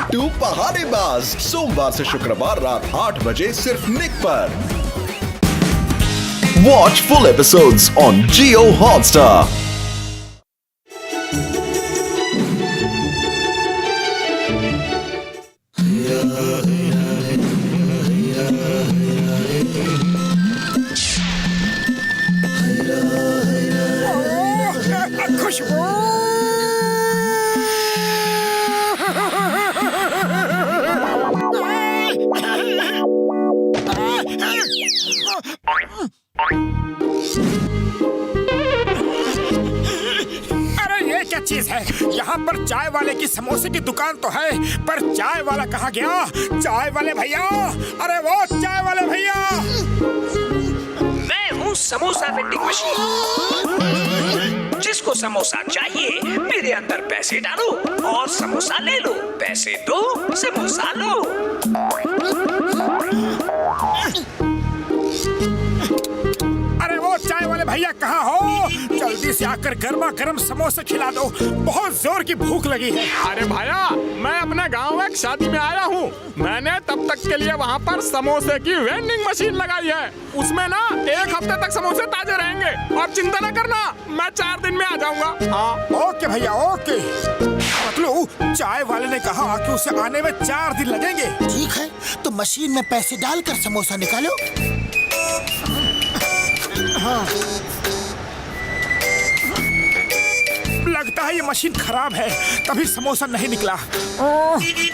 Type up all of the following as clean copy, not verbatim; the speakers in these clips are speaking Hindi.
बिट्टू पहाड़ीबाज सोमवार से शुक्रवार रात 8 बजे सिर्फ निक पर। Watch full episodes on Jio Hotstar। खुशबू अरे ये क्या चीज है? यहाँ पर चाय वाले की समोसे की दुकान तो है, पर चाय वाला कहाँ गया? चाय वाले भैया, अरे वो चाय वाले भैया। मैं हूँ समोसा वेंडिंग मशीन। जिसको समोसा चाहिए मेरे अंदर पैसे डालो और समोसा ले लो। पैसे दो, समोसा लो। अरे वो चाय वाले भैया कहाँ हो? जल्दी से आकर गर्मा गर्म समोसे खिला दो, बहुत जोर की भूख लगी है। अरे भाया, मैं अपने गांव एक शादी में आया हूँ। मैंने तब तक के लिए वहाँ पर समोसे की वेंडिंग मशीन लगाई है। उसमें ना 1 हफ्ते तक समोसे ताजे रहेंगे और चिंता न करना, मैं 4 दिन में आ जाऊँगा। हाँ ओके भैया ओके। पतलू, चाय वाले ने कहा कि उसे आने में 4 दिन लगेंगे। ठीक है, तो मशीन में पैसे डालकर समोसा निकालो। हाँ। लगता है ये मशीन खराब है, तभी समोसा नहीं निकला।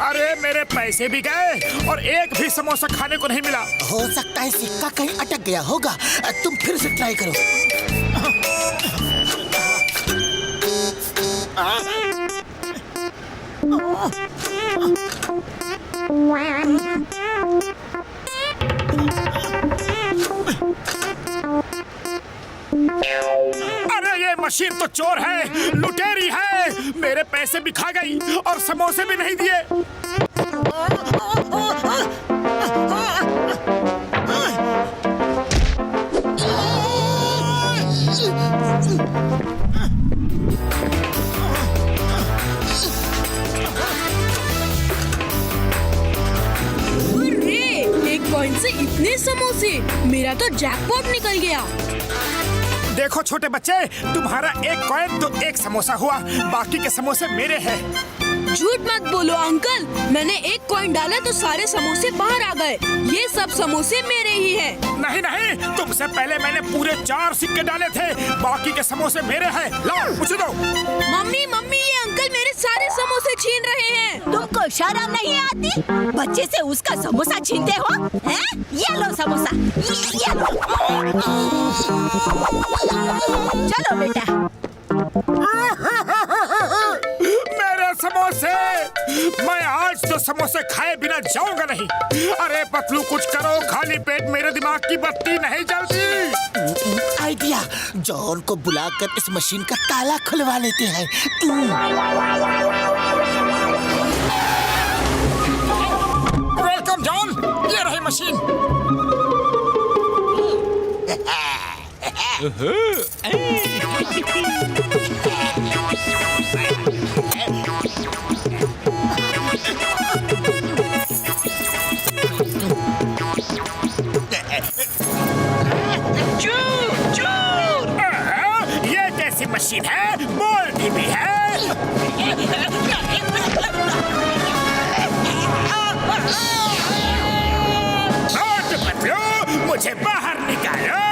अरे मेरे पैसे भी गए और एक भी समोसा खाने को नहीं मिला। हो सकता है सिक्का कहीं अटक गया होगा, तुम फिर से ट्राई करो। अरे ये मशीन तो चोर है, लुटेरी है। मेरे पैसे भी खा गई और समोसे भी नहीं दिए। अरे, 1 कॉइन से इतने समोसे, मेरा तो जैकपॉट निकल गया। देखो छोटे बच्चे, तुम्हारा 1 कॉइन तो 1 समोसा हुआ, बाकी के समोसे मेरे हैं। झूठ मत बोलो अंकल, मैंने 1 कॉइन डाला तो सारे समोसे बाहर आ गए। ये सब समोसे मेरे ही हैं। नहीं नहीं, तुमसे पहले मैंने पूरे 4 सिक्के डाले थे, बाकी के समोसे मेरे हैं। लाओ मुझे दो। मम्मी मम्मी, ये अंकल मेरे सारे समोसे छीन रहे हैं। तुमको शर्म नहीं आती? बच्चे से उसका समोसा छीनते हो? हैं? ये लो समोसा, ये लो। चलो बेटा। मेरे समोसे, मैं आज तो समोसे खाए बिना जाऊंगा नहीं। अरे पतलू कुछ करो, खाली पेट मेरे दिमाग की बत्ती नहीं जलती। आइडिया, जॉन को बुलाकर इस मशीन का ताला खुलवा लेते हैं। वेलकम जॉन, ये रही मशीन। ये कैसी मशीन है? बोलती भी है। मुझे बाहर निकालो।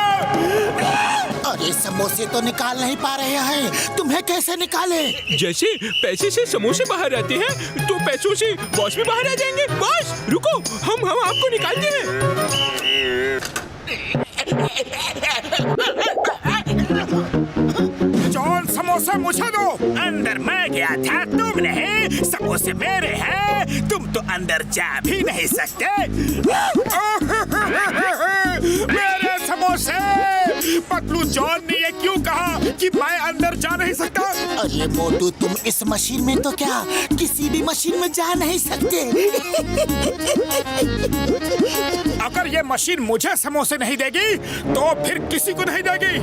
अरे समोसे तो निकाल नहीं पा रहे हैं, तुम्हें कैसे निकाले? जैसे पैसे से समोसे बाहर आते हैं तो पैसों से बॉस भी बाहर आ जाएंगे। बॉस रुको, हम आपको निकालते हैं। जॉन समोसा मुझे दो। अंदर मैं गया था, तुम नहीं। समोसे मेरे हैं, तुम तो अंदर जा भी नहीं सकते। मेरे समोसे। पतलू, जॉन ने ये क्यों कहा कि मैं अंदर जा नहीं सकता? अरे मोटू, तुम इस मशीन में तो क्या किसी भी मशीन में जा नहीं सकते। अगर ये मशीन मुझे समोसे नहीं देगी तो फिर किसी को नहीं देगी।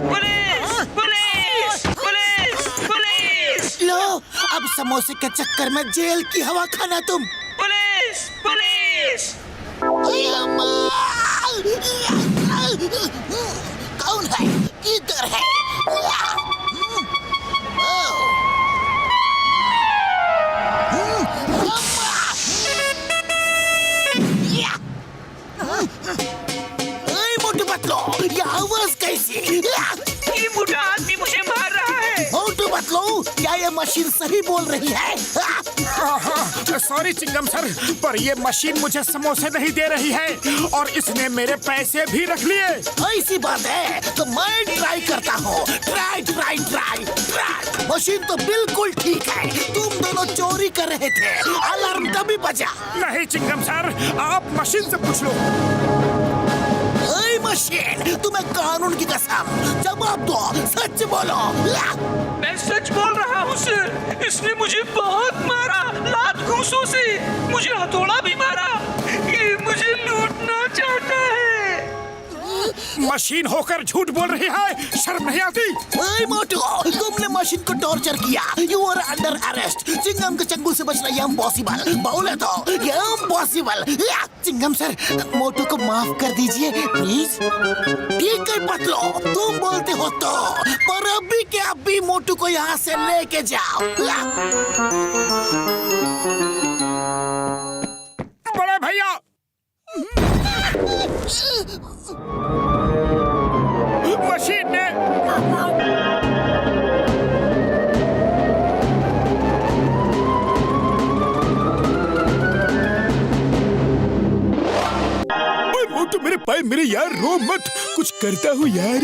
पुलिस! पुलिस! पुलिस! पुलिस! लो, अब समोसे के चक्कर में जेल की हवा खाना तुम। Police police. कौन है? किधर है? मोटू पतलो, ये आवाज कैसी? ये बूढ़ा आदमी मुझे मार रहा है। मोटू पतलो, क्या ये मशीन सही बोल रही है? सॉरी चिंगम सर, पर ये मशीन मुझे समोसे नहीं दे रही है और इसने मेरे पैसे भी रख लिए। ऐसी बात है तो मैं ट्राई करता हूँ। ट्राई। मशीन तो बिल्कुल ठीक है। तुम दोनों चोरी कर रहे थे, अलार्म तभी बजा। नहीं चिंगम सर, आप मशीन से पूछ लो। मशीन, तुम्हें कानून की कसम, जवाब दो, सच बोलो। मैं सच बोल रहा हूँ सर, इसने मुझे बहुत मारा, लात घूंसों से, मुझे हथौड़ा भी मारा। ये मुझे लूटना चाहता है। मशीन होकर झूठ बोल रही है, शर्म नहीं आती? मोटू, तुमने मशीन को टॉर्चर किया। You are under arrest. Chingam के चंगुल से बचना इम्पॉसिबल। बोले तो इम्पॉसिबल। चिंगम सर, मोटू को माफ कर दीजिए प्लीज। ठीक है पतलो, तुम बोलते हो तो, पर अभी के अभी मोटू को यहाँ से लेके जाओ। बड़े भैया, मशीन ने मोटू मेरे पाए मेरे यार, रो मत, कुछ करता हूँ यार।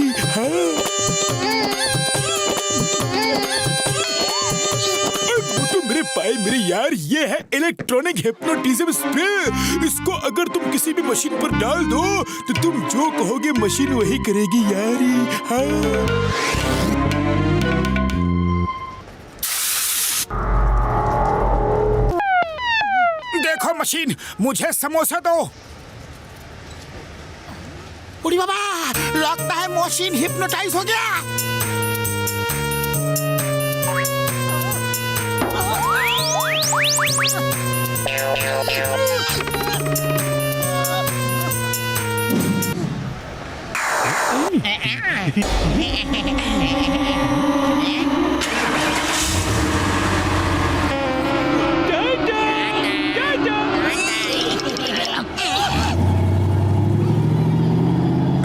मोटू मेरे पाए मेरे यार, ये है इलेक्ट्रॉनिक हिप्नोटिज्म स्प्रे। इसको अगर तुम किसी भी मशीन पर डाल दो तो तुम जो कहोगे मशीन वही करेगी यारी। देखो मशीन, मुझे समोसा दो। उड़ी बाबा, लगता है मशीन हिप्नोटाइज हो गया।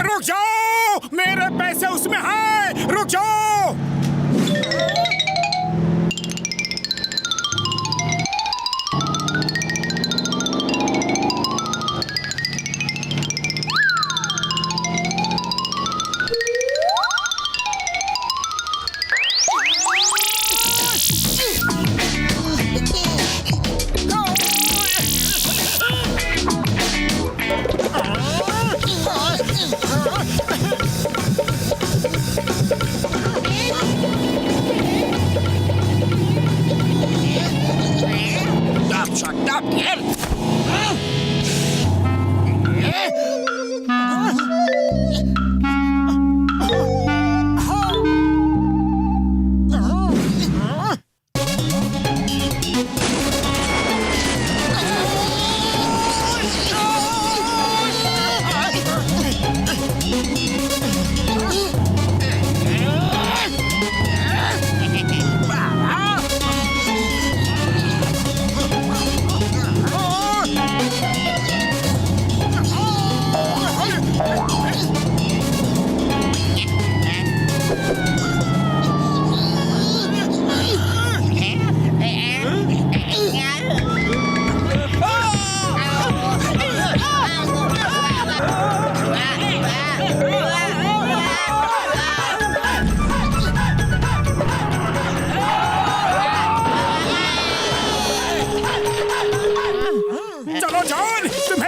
रुक जाओ, मेरे पैसे उसमें हैं, रुक जाओ।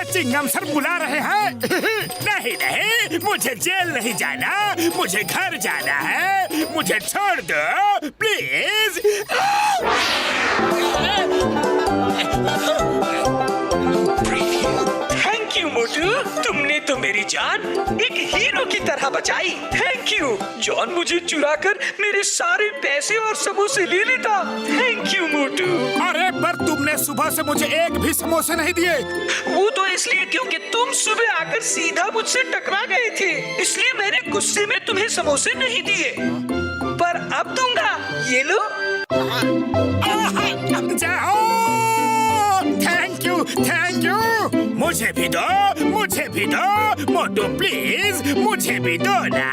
चिंगम सर बुला रहे हैं। नहीं नहीं, मुझे जेल नहीं जाना, मुझे घर जाना है, मुझे छोड़ दो प्लीज। थैंक यू मोटू, तुमने तो मेरी जान एक हीरो की तरह बचाई। Thank you. जॉन मुझे चुराकर मेरे सारे पैसे और समोसे ले लेता। थैंक यू मोटू। अरे पर तुमने सुबह से मुझे एक भी समोसे नहीं दिए। वो तो इसलिए क्योंकि तुम सुबह आकर सीधा मुझसे टकरा गए थे, इसलिए मैंने गुस्से में तुम्हें समोसे नहीं दिए। पर अब दूंगा, ये लो। जाओ। Thank you. मुझे भी दो मोटू प्लीज, मुझे भी दो ना।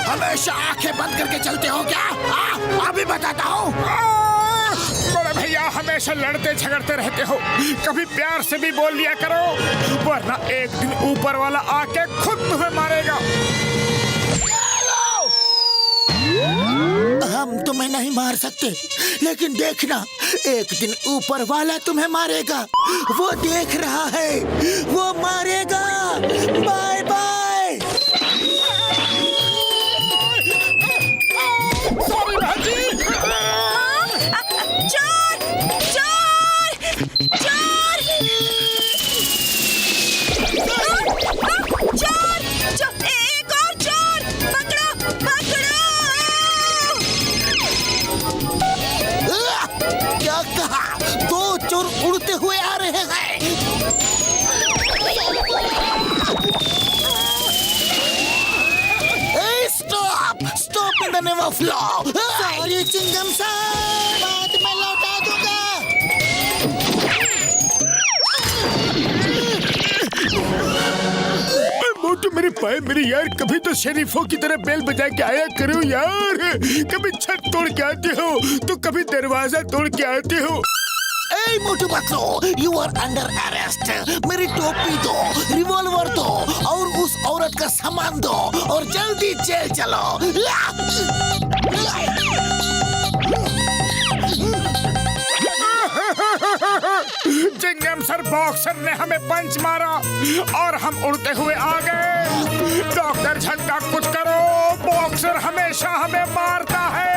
हमेशा आंखें बंद करके चलते हो क्या? अभी बताता हूँ। बड़े भैया हमेशा लड़ते झगड़ते रहते हो, कभी प्यार से भी बोल लिया करो, वरना एक दिन ऊपर वाला आके खुद तुम्हें मारेगा। हम तुम्हें नहीं मार सकते, लेकिन देखना एक दिन ऊपर वाला तुम्हें मारेगा। वो देख रहा है, वो मारेगा। Bye bye. सॉरी भाजी। चोर चोर चोर चोर चोर, एक और चोर, पकड़ो पकड़ो। क्या कहा? दो चोर उड़ते हुए आ रहे हैं। Stop in the name of law. Sorry Chingam sir, बाद में लौटा दूंगा। मोटू मेरे पाए मेरे यार, कभी तो शरीफों की तरह बेल बजा के आया करो यार। कभी छत तोड़ के आते हो तो कभी दरवाजा तोड़ के आते हो। ए मोटू बच्चों, यू आर अंडर अरेस्ट। मेरी टोपी दो, रिवॉल्वर दो और उस औरत का सामान दो और जल्दी जेल चलो। चिंगम सर बॉक्सर ने हमें पंच मारा और हम उड़ते हुए आ गए। डॉक्टर झटका कुछ करो, बॉक्सर हमेशा हमें मारता है।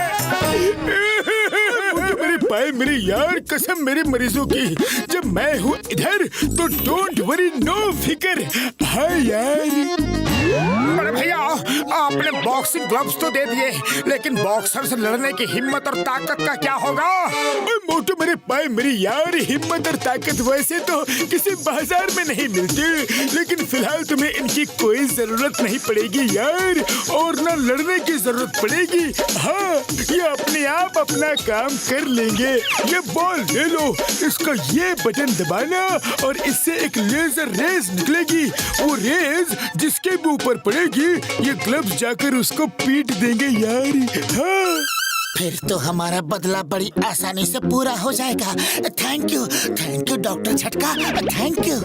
मेरे पाए मेरे यार, कसम मेरे मरीजों की, जब मैं हूँ इधर तो डोंट वरी, नो फिकर। हाँ यार। बड़े भैया आपने बॉक्सिंग ग्लव्स तो दे दिए, लेकिन बॉक्सर से लड़ने की हिम्मत और ताकत का क्या होगा? मोटू मेरे पाए मेरे यार, हिम्मत और ताकत वैसे तो किसी बाजार में नहीं मिलती, लेकिन फिलहाल तुम्हें इनकी कोई जरूरत नहीं पड़ेगी यार, और ना लड़ने की जरूरत पड़ेगी। हाँ, ये अपने आप अपना काम कर लेंगे। ये बॉल ले लो, इसका ये बटन दबाना और इससे एक लेजर रेज निकलेगी। वो रेज जिसके भी ऊपर पड़ेगी, ये ग्लव्स जाकर उसको पीट देंगे यार। हाँ, फिर तो हमारा बदला बड़ी आसानी से पूरा हो जाएगा। थैंक यू डॉक्टर झटका, थैंक यू।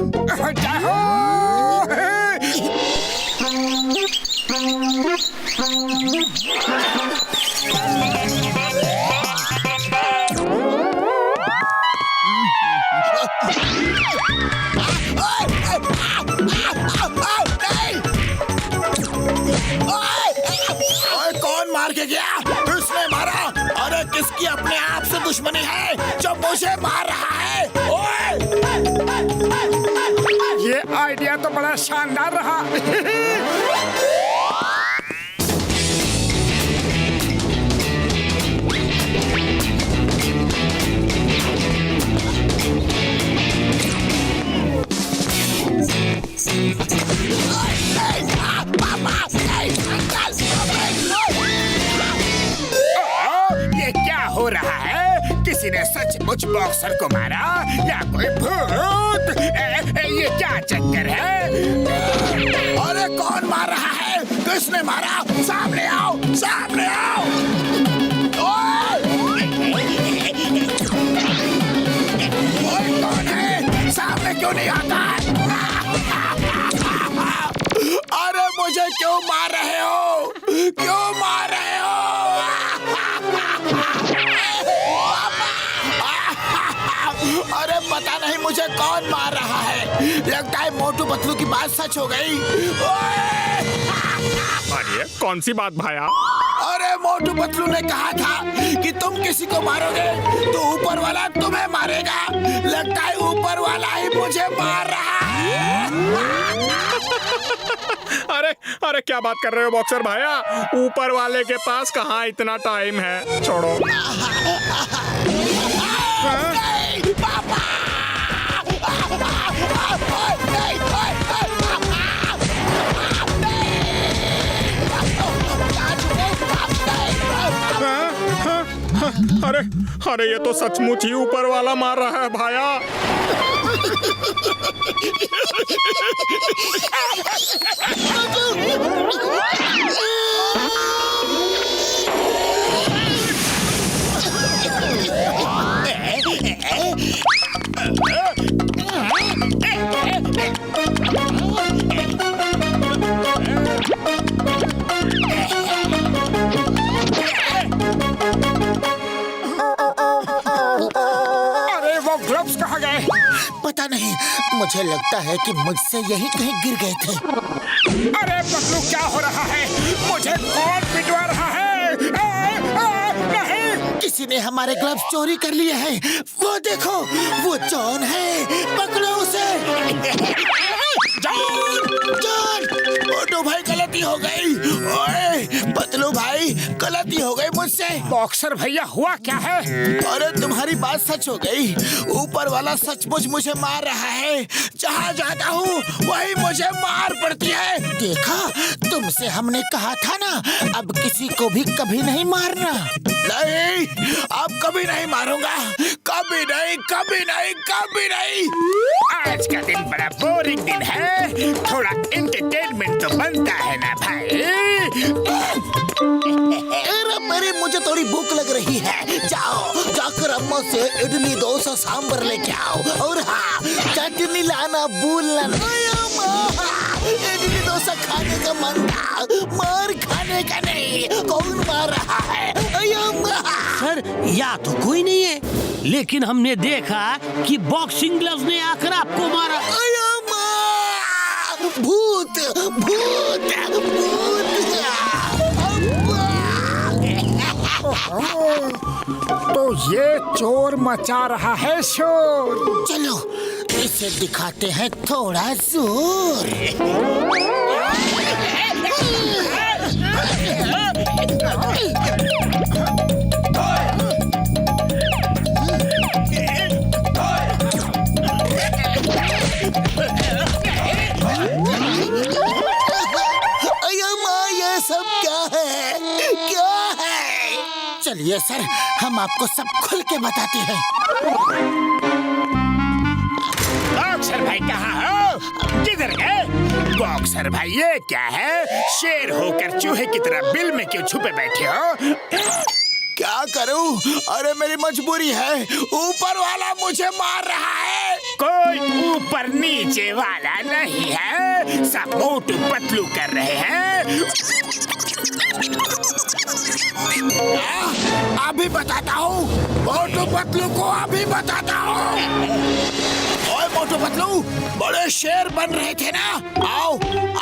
कौन मार के गया? किसने मारा? अरे किसकी अपने आप से दुश्मनी है जो मुझे मार रहा है? ओए! ये आइडिया तो बड़ा शानदार रहा। ये क्या हो रहा है? किसी ने सचमुच बॉक्सर को मारा या कोई भूत? ये क्या चक्कर है? अरे कौन मार रहा है? किसने मारा? सामने आओ, सामने आओ। ओए कौन है? सामने क्यों नहीं आता? अरे मुझे क्यों मार रहे हो? क्यों मार रहे हो? मुझे कौन मार रहा है? लगता है मोटू पतलू की बात सच हो गई। अरे कौन सी बात भाया? अरे मोटू पतलू ने कहा था कि तुम किसी को मारोगे तो ऊपर वाला तुम्हें मारेगा। लगता है ऊपर वाला ही मुझे मार रहा है। अरे अरे क्या बात कर रहे हो बॉक्सर भाया? ऊपर वाले के पास कहाँ इतना टाइम है, छोड़ो। नहीं, पापा! अरे अरे ये तो सचमुच ही ऊपर वाला मार रहा है भाया। ग्लव्स कहाँ गए? पता नहीं, मुझे लगता है कि मुझसे यही कहीं गिर गए थे। अरे पतलू क्या हो रहा है? मुझे कौन पिटवा रहा है? नहीं! किसी ने हमारे ग्लव्स चोरी कर लिए हैं। वो देखो, वो जॉन है, पकड़ो उसे। जॉन! मोटू भाई गलती हो गई। ओए पतलू भाई गलती हो गई मुझसे। बॉक्सर भैया हुआ क्या है? अरे तुम्हारी बात सच हो गई। ऊपर वाला सचमुच मुझे मार रहा है। जहाँ जाता हूँ वही मुझे मार पड़ती है। देखा, तुमसे हमने कहा था ना, अब किसी को भी कभी नहीं मारना। नहीं, अब कभी नहीं मारूंगा। कभी नहीं, कभी नहीं, कभी नहीं। आज का दिन बड़ा बोरिंग दिन है। थोड़ा एंटरटेनमेंट तो बनता है ना भाई। अरे मेरी मुझे थोड़ी भूख लग रही है। जाओ जाकर अम्मा से इडली डोसा सांभर लेके आओ। और हाँ, चटनी लाना भूलना। इडली डोसा खाने का मन था, मार खाने का नहीं। कौन मार रहा है? सर, या तो कोई नहीं है, लेकिन हमने देखा कि बॉक्सिंग ग्लव्स ने आकर आपको मारा। भूत भूत भूत! तो ये चोर मचा रहा है शोर। चलो इसे दिखाते हैं थोड़ा जोर। ये सब क्या है? क्या है? चलिए सर, हम आपको सब खुल के बताते हैं। बॉक्सर भाई कहाँ हो? किधर गए? बॉक्सर भाई ये क्या है? शेर होकर चूहे की तरह बिल में क्यों छुपे बैठे हो? क्या करूं? अरे मेरी मजबूरी है। ऊपर वाला मुझे मार रहा है। कोई ऊपर नीचे वाला नहीं है। सब मोटू पतलू कर रहे हैं। अभी बताता हूँ, मोटू पतलू को अभी बताता हूँ। ओए मोटू पतलू, बड़े शेर बन रहे थे ना? आओ,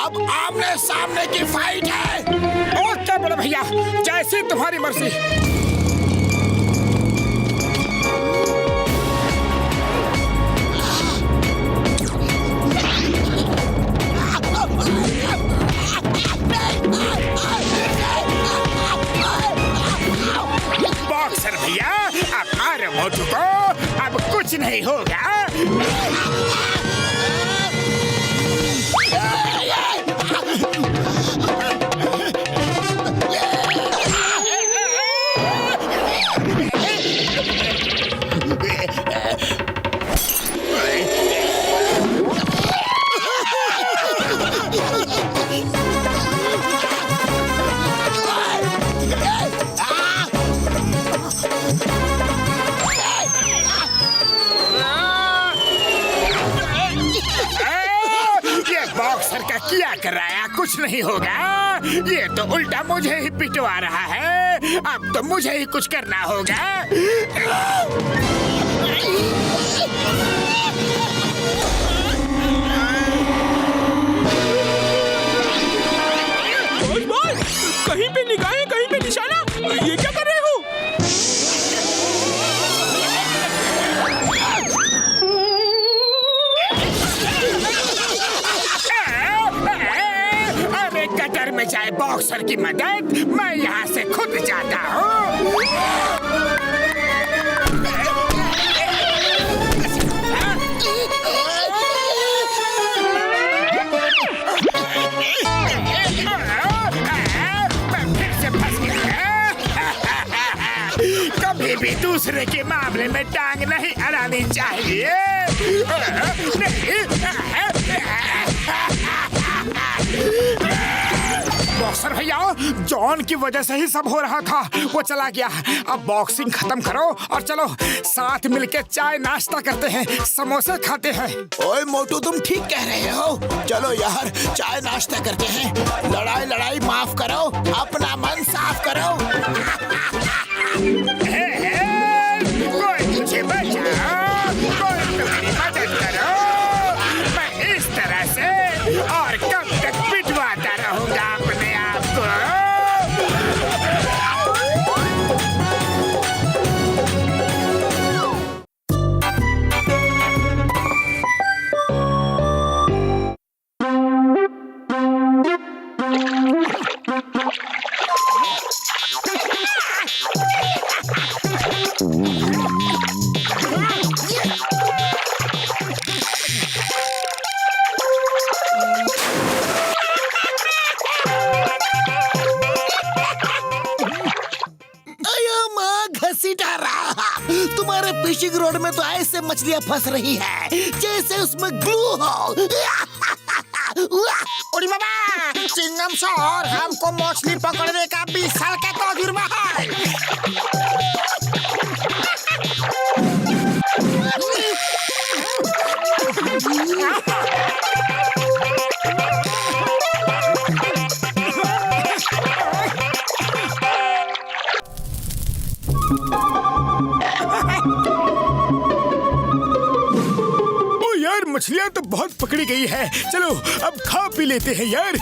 अब आमने सामने की फाइट है। ओके बड़े भैया, जैसी तुम्हारी मर्जी। बॉक्सर भैया, अब मारो मोटू को, अब कुछ नहीं होगा। क्या कराया? कुछ नहीं होगा। ये तो उल्टा मुझे ही पिटवा रहा है। अब तो मुझे ही कुछ करना होगा। जाए बॉक्सर की मदद, मैं यहाँ से खुद जाता हूँ। मैं फिर से फंस गया। कभी भी दूसरे के मामले में टांग नहीं अड़ानी चाहिए। बॉक्सर भैया, जॉन की वजह से ही सब हो रहा था। वो चला गया। अब बॉक्सिंग खत्म करो और चलो साथ मिलके चाय नाश्ता करते हैं, समोसे खाते हैं। ओए मोटू, तुम ठीक कह रहे हो। चलो यार, चाय नाश्ता करते हैं। लड़ाई माफ करो, अपना मन साफ करो। कोई मुझे बचाओ, कोई मेरी मदद करो। मैं इस तरह से और कब तक पिटवाता रहूंगा अपने आप को। तुम्हारे फिशिंग रोड में तो ऐसे मछलियाँ फंस रही है जैसे उसमें ग्लू हो। उड़ी बाबा, चिंगम सर, हमको मछली पकड़ने का 20 साल का तजुर्बा है। मछलियाँ तो बहुत पकड़ी गई है। चलो अब खा पी लेते हैं यार।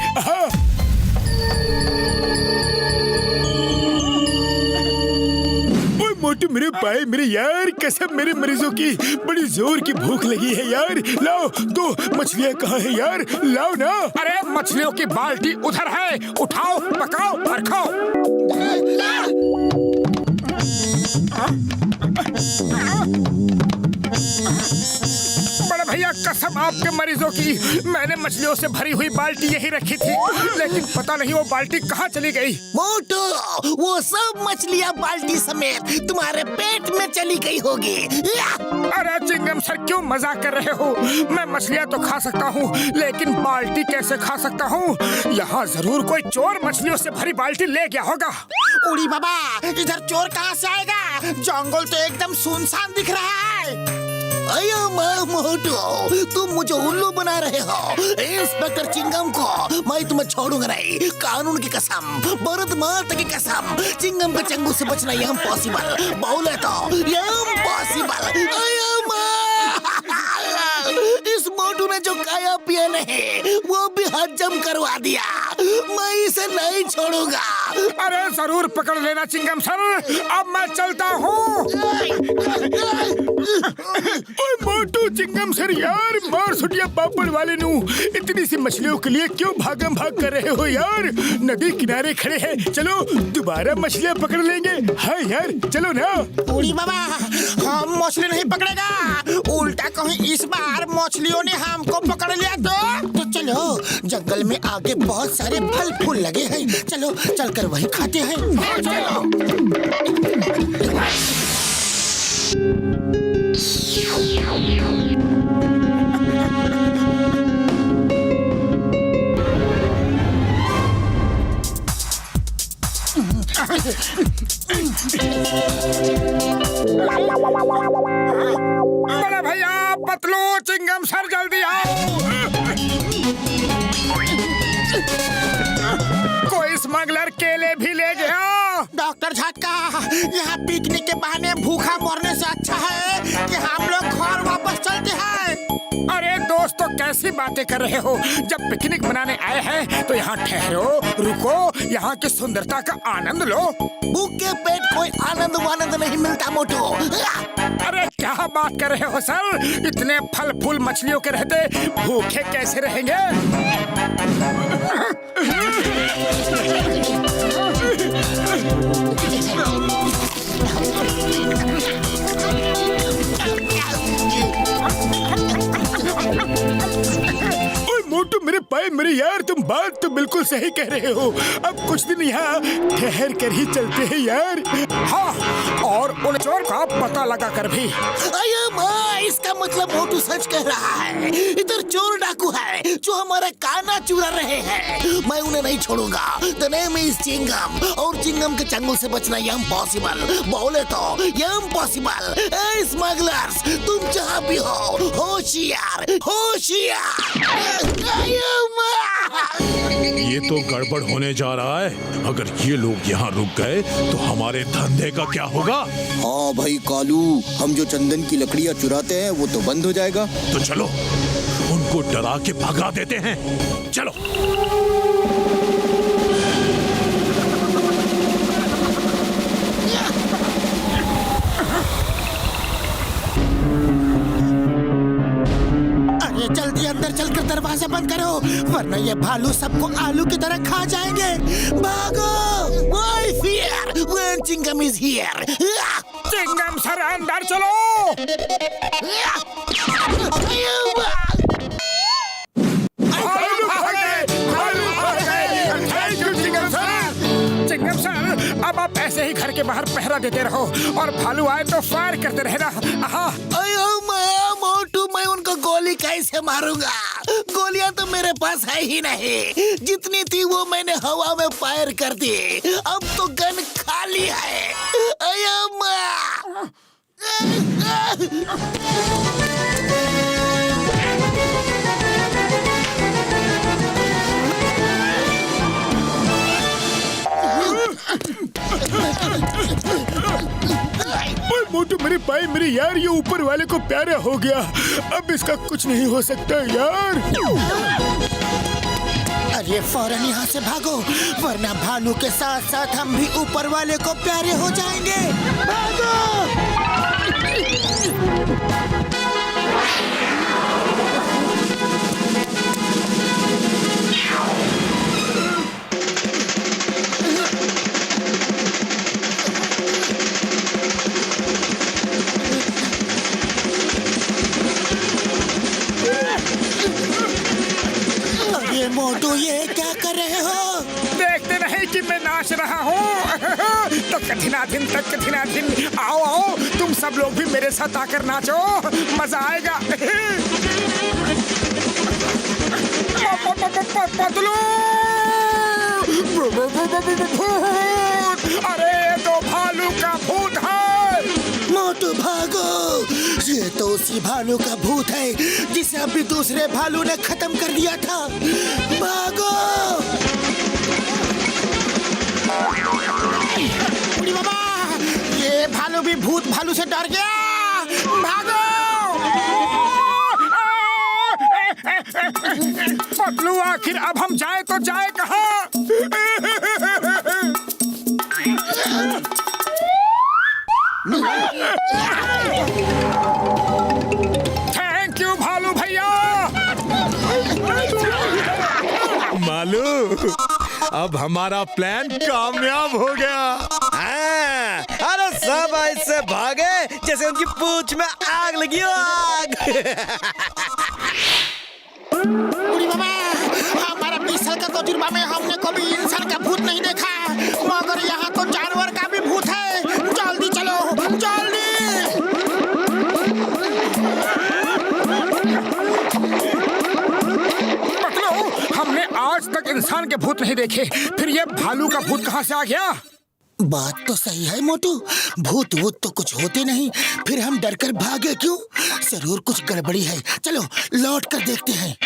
ओए मोटू मेरे भाई, मेरे यार, कसम मेरे मरीजों की बड़ी जोर की भूख लगी है यार। लाओ, दो मछलियाँ कहाँ है यार, लाओ ना। अरे मछलियों की बाल्टी उधर है, उठाओ, पकाओ और खाओ। बड़े भैया, कसम आपके मरीजों की, मैंने मछलियों से भरी हुई बाल्टी यहीं रखी थी, लेकिन पता नहीं वो बाल्टी कहाँ चली गई। मोटू, वो सब मछलियाँ बाल्टी समेत तुम्हारे पेट में चली गई होगी। अरे चिंगम सर, क्यों मजाक कर रहे हो? मैं मछलियाँ तो खा सकता हूँ, लेकिन बाल्टी कैसे खा सकता हूँ? यहाँ जरूर कोई चोर मछलियों से भरी बाल्टी ले गया होगा। उड़ी बाबा, इधर चोर कहाँ से आएगा? जंगल तो एकदम सुनसान दिख रहा है। अयो मोटू, तुम मुझे उल्लू बना रहे हो। इंस्पेक्टर चिंगम को मैं तुम्हें छोड़ूंगा नहीं। कानून की कसम, भारत माता की कसम, चिंगम के चंगू से बचना इम्पॉसिबल। बोले तो इम्पॉसिबल। इस मोटू ने जो खाया पिया नहीं, वो भी हजम करवा दिया। मैं इसे नहीं छोड़ूंगा। अरे जरूर पकड़ लेना चिंगम सर, अब मैं चलता हूँ। मोटू, चिंगम सर यार, मार सुटिया पापड़ वाले नू, इतनी सी मछलियों के लिए क्यों भागम भाग कर रहे हो यार? नदी किनारे खड़े हैं, चलो दोबारा मछलियाँ पकड़ लेंगे। हाँ यार, चलो ना। उड़ी बाबा, हम मछली नहीं पकड़ेगा, उल्टा कहीं इस बार मछलियों ने हमको पकड़ लिया तो चलो, जंगल में आगे बहुत सारे फल फूल लगे हैं, चलो चलकर वहीं खाते हैं। चलो। बड़े भैया, पतलू, चिंगम सर, जल्दी आओ। कोई स्मगलर केले भी ले गया। डॉक्टर झटका, यहाँ पिकनिक के बहाने भूखा मरने से अच्छा है कि हम लोग घर वापस चलते हैं। अरे दोस्तों, कैसी बातें कर रहे हो? जब पिकनिक मनाने आए हैं तो यहाँ ठहरो, रुको, यहाँ की सुंदरता का आनंद लो। भूखे पेट कोई आनंद वानंद नहीं मिलता मोटू। अरे क्या बात कर रहे हो सर? इतने फल फूल मछलियों के रहते भूखे कैसे रहेंगे? मोटू मेरे पाए मेरे यार, तुम बात तो बिल्कुल सही कह रहे हो। अब कुछ दिन यहाँ ठहर कर ही चलते हैं यार। हाँ, और उन चोर का पता लगा कर भी। अये माँ, इसका मतलब मोटू सच कह रहा है। इधर चोर डाकू है जो हमारा काना चुरा रहे हैं। मैं उन्हें नहीं छोड़ूंगा। द नेम इज चिंगम, और चिंगम के चंगुल से बचना इम्पॉसिबल। बोले तो इम्पॉसिबल। ए स्मगलर्स, तुम जहाँ भी हो, होशियार होशियार। ये तो गड़बड़ होने जा रहा है। अगर ये लोग यहाँ रुक गए तो हमारे धंधे का क्या होगा? हाँ भाई कालू, हम जो चंदन की लकड़ियाँ चुराते हैं वो तो बंद हो जाएगा। तो चलो उनको डरा के भगा देते हैं। चलो। जल्दी अंदर चलकर दरवाजा बंद करो, वरना ये भालू सबको आलू की तरह खा जाएंगे। भागो! I fear when Chingam is here. Chingam sir अंदर चलो। चिंगम सर, अब आप ऐसे ही घर के बाहर पहरा देते रहो और भालू आए तो फायर करते रहना। मोटू, मैं उनको गोली कैसे मारूंगा? गोलियां तो मेरे पास है ही नहीं। जितनी थी वो मैंने हवा में फायर कर दी। अब तो गन खाली है। मोटू मेरे पाए मेरे यार, ये ऊपर वाले को प्यारा हो गया। अब इसका कुछ नहीं हो सकता यार। अरे फौरन यहाँ से भागो, वरना भालू के साथ साथ हम भी ऊपर वाले को प्यारे हो जाएंगे। भागो! मोटू, ये क्या कर रहे हो? देखते नहीं कि मैं नाच रहा हूँ? तो कठिनाधिन तक कठिनाधिन, आओ आओ, तुम सब लोग भी मेरे साथ आकर नाचो, मजा आएगा। पतलू, अरे तो भालू का भूत है। मोटू भागो, ये तो उसी भालू का भूत है जिसे अभी दूसरे भालू ने खत्म कर दिया था। भागो! बाबा, ये भालू भी भूत भालू से डर गया। भागो! पतलू, आखिर अब हम जाए तो जाए कहाँ? थैंक यू भालू भैया। मालू, अब हमारा प्लान कामयाब हो गया। अरे सब ऐसे भागे जैसे उनकी पूंछ में आग लगी हो, आग। बाबा, हमारा 20 साल का तजुर्बा में हमने कभी इंसान का भूत नहीं देखा, मगर यहाँ तो जानवर का भी भूत है। जल्दी चलो, जल्दी। हमने आज तक इंसान के भूत नहीं देखे, फिर ये भालू का भूत कहाँ से आ गया? बात तो सही है मोटू, भूत वूत तो कुछ होते नहीं, फिर हम डर कर भागे क्यों? जरूर कुछ गड़बड़ी है। चलो लौट कर देखते हैं।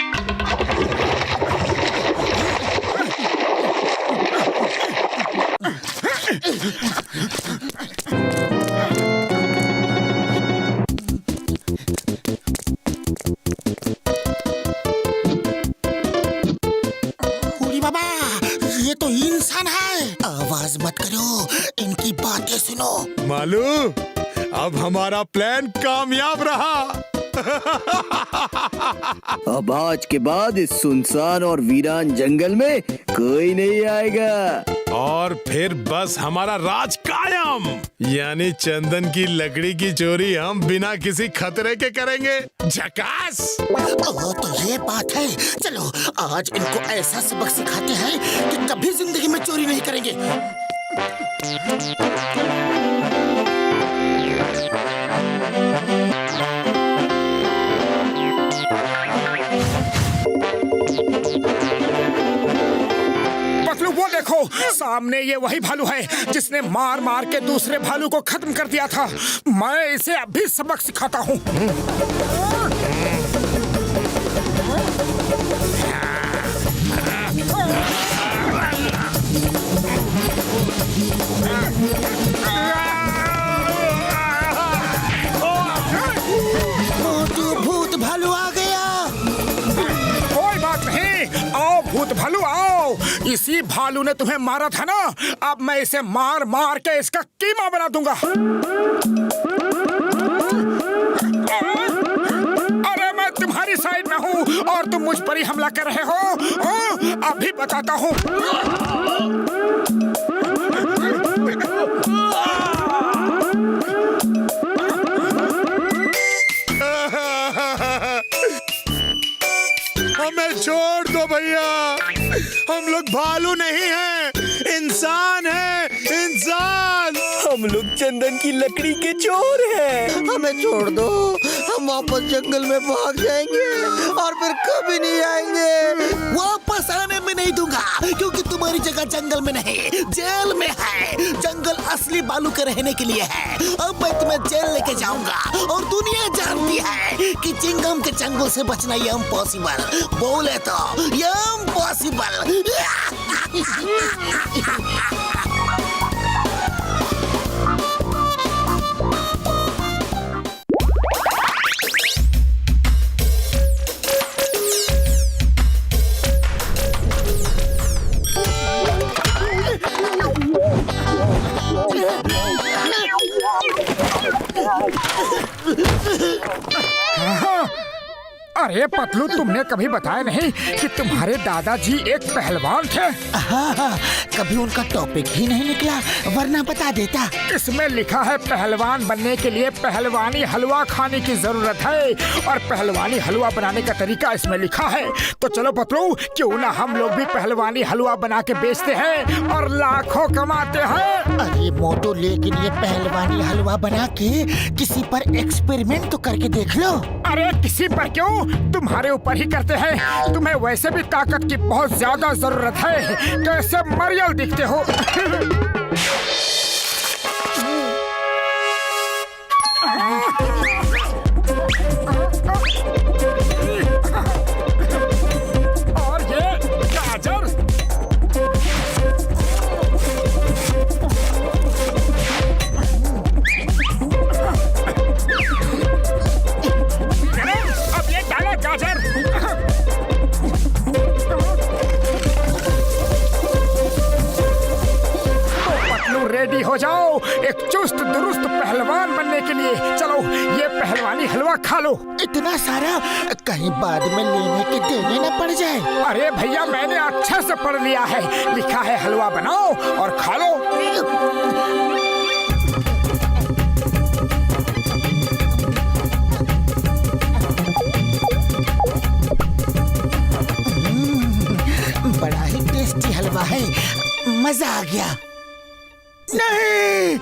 बाबा, ये तो इंसान है। आवाज मत करो, इनकी बातें सुनो। मालू, अब हमारा प्लान कामयाब रहा। अब आज के बाद इस सुनसान और वीरान जंगल में कोई नहीं आएगा। और फिर बस हमारा राज कायम। यानी चंदन की लकड़ी की चोरी हम बिना किसी खतरे के करेंगे। झकास। तो ये बात है। चलो आज इनको ऐसा सबक सिखाते हैं कि कभी जिंदगी में चोरी नहीं करेंगे। वो देखो, सामने ये वही भालू है जिसने मार मार के दूसरे भालू को खत्म कर दिया था। मैं इसे अभी सबक सिखाता हूँ। मोटू भूत भालू आ गया। कोई बात नहीं, आओ भूत भालू आओ। इसी भालू ने तुम्हें मारा था ना, अब मैं इसे मार मार के इसका कीमा बना दूंगा। अरे मैं तुम्हारी साइड में हूँ और तुम मुझ पर ही हमला कर रहे हो। अभी बताता हूँ। हमें छोड़ दो भैया, हम लोग भालू नहीं हैं, इंसान हैं, इंसान। हम लोग चंदन की लकड़ी के चोर हैं। हमें छोड़ दो, हम वापस जंगल में भाग जाएंगे और फिर कभी नहीं आएंगे। वापस आने में नहीं दूंगा, क्योंकि तुम्हारी जगह जंगल में नहीं, जेल में है। जंगल असली भालू के रहने के लिए है। अब मैं तुम्हें जेल लेके जाऊंगा और दुनिया जानती है कि चिंगम के चंगुल से बचना ये इम्पॉसिबल। बोले तो ये इम्पॉसिबल। अरे पतलू, तुमने कभी बताया नहीं कि तुम्हारे दादाजी एक पहलवान थे? हाँ, कभी उनका टॉपिक ही नहीं निकला, वरना बता देता। इसमें लिखा है पहलवान बनने के लिए पहलवानी हलवा खाने की जरूरत है, और पहलवानी हलवा बनाने का तरीका इसमें लिखा है। तो चलो पतलू, क्यों ना हम लोग भी पहलवानी हलवा बना के बेचते हैं और लाखों कमाते हैं। अरे मोटू, लेकिन ये पहलवानी हलवा बना के किसी पर एक्सपेरिमेंट तो करके देख लो। अरे किसी पर क्यों, तुम्हारे ऊपर ही करते हैं। तुम्हें वैसे भी ताकत की बहुत ज्यादा जरूरत है, कैसे मरियल दिखते हो। और ये गाजर, अब ये डाला गाजर। रेडी हो जाओ एक चुस्त दुरुस्त पहलवान बनने के लिए। चलो ये पहलवानी हलवा खा लो। इतना सारा कहीं बाद में लेने के देने न पड़ जाए। अरे भैया, मैंने अच्छे से पढ़ लिया है, लिखा है हलवा बनाओ और खा लो। बड़ा ही टेस्टी हलवा है, मजा आ गया। नहीं,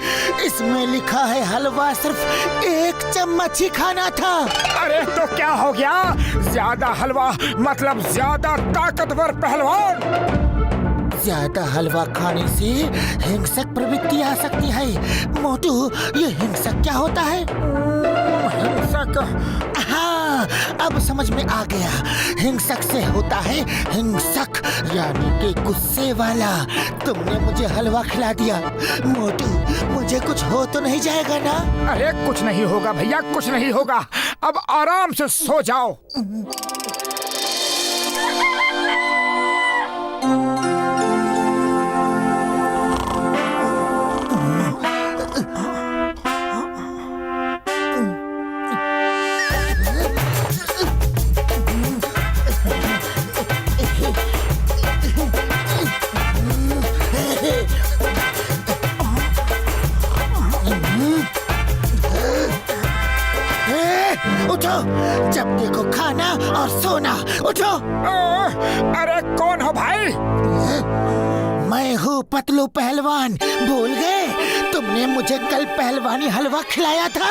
इसमें लिखा है हलवा सिर्फ 1 चम्मच ही खाना था। अरे तो क्या हो गया, ज्यादा हलवा मतलब ज्यादा ताकतवर पहलवान। ज्यादा हलवा खाने से हिंसक प्रवृत्ति आ सकती है। मोटू, ये हिंसक क्या होता है? हिंसक? हाँ, अब समझ में आ गया। हिंसक से होता है हिंसक, यानी कि गुस्से वाला। तुमने मुझे हलवा खिला दिया। मोटू, मुझे कुछ हो तो नहीं जाएगा ना? अरे कुछ नहीं होगा भैया, कुछ नहीं होगा। अब आराम से सो जाओ। मैं हूँ पतलू पहलवान, भूल गए? तुमने मुझे कल पहलवानी हलवा खिलाया था।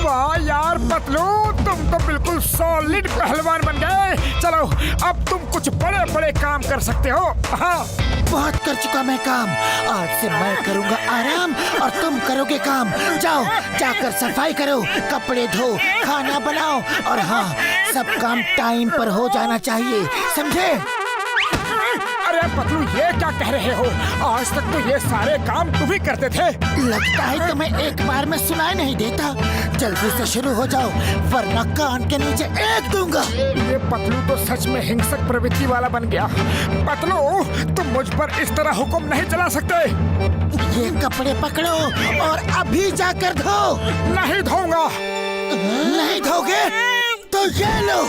वाह यार पतलू, तुम तो बिल्कुल सॉलिड पहलवान बन गए। चलो अब तुम कुछ बड़े बड़े काम कर सकते हो। हाँ, बहुत कर चुका मैं काम, आज से मैं करूँगा आराम और तुम करोगे काम। जाओ, जाकर सफाई करो, कपड़े धो, खाना बनाओ और हाँ, सब काम टाइम पर हो जाना चाहिए, समझे? अरे पतलू, ये क्या कह रहे हो? आज तक तो ये सारे काम तुम ही करते थे। लगता है तुम्हें एक बार में सुनाई नहीं देता। जल्दी से शुरू हो जाओ वरना कान के नीचे एक दूंगा। ये पतलू तो सच में हिंसक प्रवृत्ति वाला बन गया। पतलू, तुम मुझ पर इस तरह हुक्म नहीं चला सकते। ये कपड़े पकड़ो और अभी जाकर धो। नहीं धोऊंगा। नहीं धोगे तो ये लो।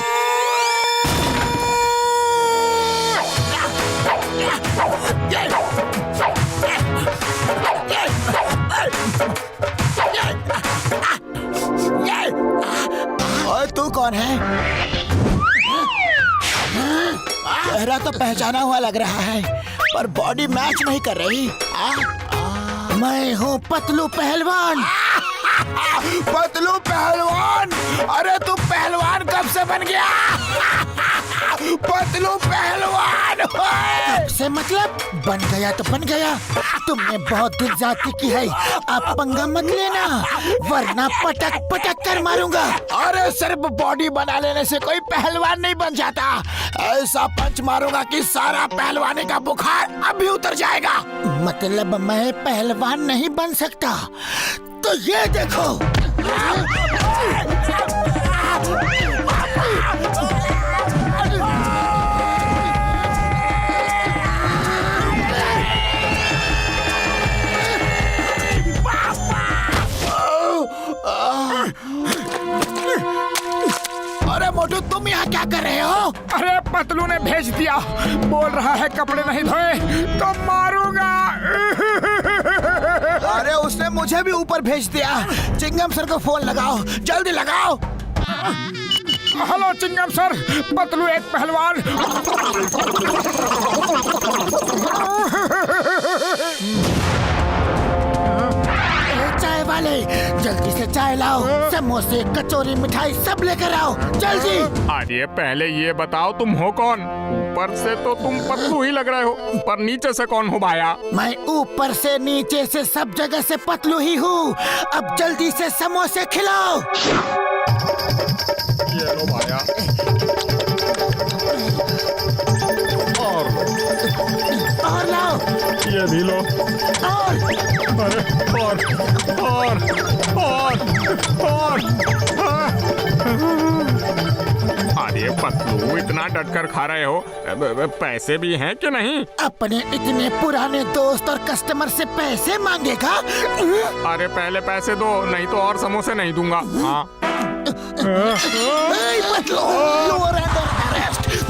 और तू कौन है? चेहरा तो पहचाना हुआ लग रहा है, पर बॉडी मैच नहीं कर रही। मैं हूँ पतलू पहलवान। पतलू पहलवान? अरे तू पहलवान कब से बन गया? पतलू पहलवान से मतलब बन गया तो बन गया। तुमने बहुत दिल जाती की है, आप पंगा मत लेना वरना पटक पटक कर मारूंगा। अरे सिर्फ बॉडी बना लेने से कोई पहलवान नहीं बन जाता। ऐसा पंच मारूंगा कि सारा पहलवानी का बुखार अभी उतर जाएगा। मतलब मैं पहलवान नहीं बन सकता? तो ये देखो। अरे मोटू, तुम यहाँ क्या कर रहे हो? अरे पतलू ने भेज दिया, बोल रहा है कपड़े नहीं धोए तो मारूंगा। अरे उसने मुझे भी ऊपर भेज दिया। चिंगम सर को फोन लगाओ, जल्दी लगाओ। हेलो चिंगम सर, पतलू एक पहलवान। चाय वाले, जल्दी से चाय लाओ, समोसे, कचौरी, मिठाई सब लेकर आओ, जल्दी। अरे पहले ये बताओ तुम हो कौन? ऊपर से तो तुम पतलू ही लग रहे हो, पर नीचे से कौन हो भाया? मैं ऊपर से नीचे से सब जगह से पतलू ही हूँ। अब जल्दी से समोसे खिलाओ। ये लो भाया। और लाओ। ये भी लो। और अरे पतलू, इतना डट कर खा रहे हो, पैसे भी हैं कि नहीं? अपने इतने पुराने दोस्त और कस्टमर से पैसे मांगेगा? अरे पहले पैसे दो, नहीं तो और समोसे नहीं दूंगा। हाँ।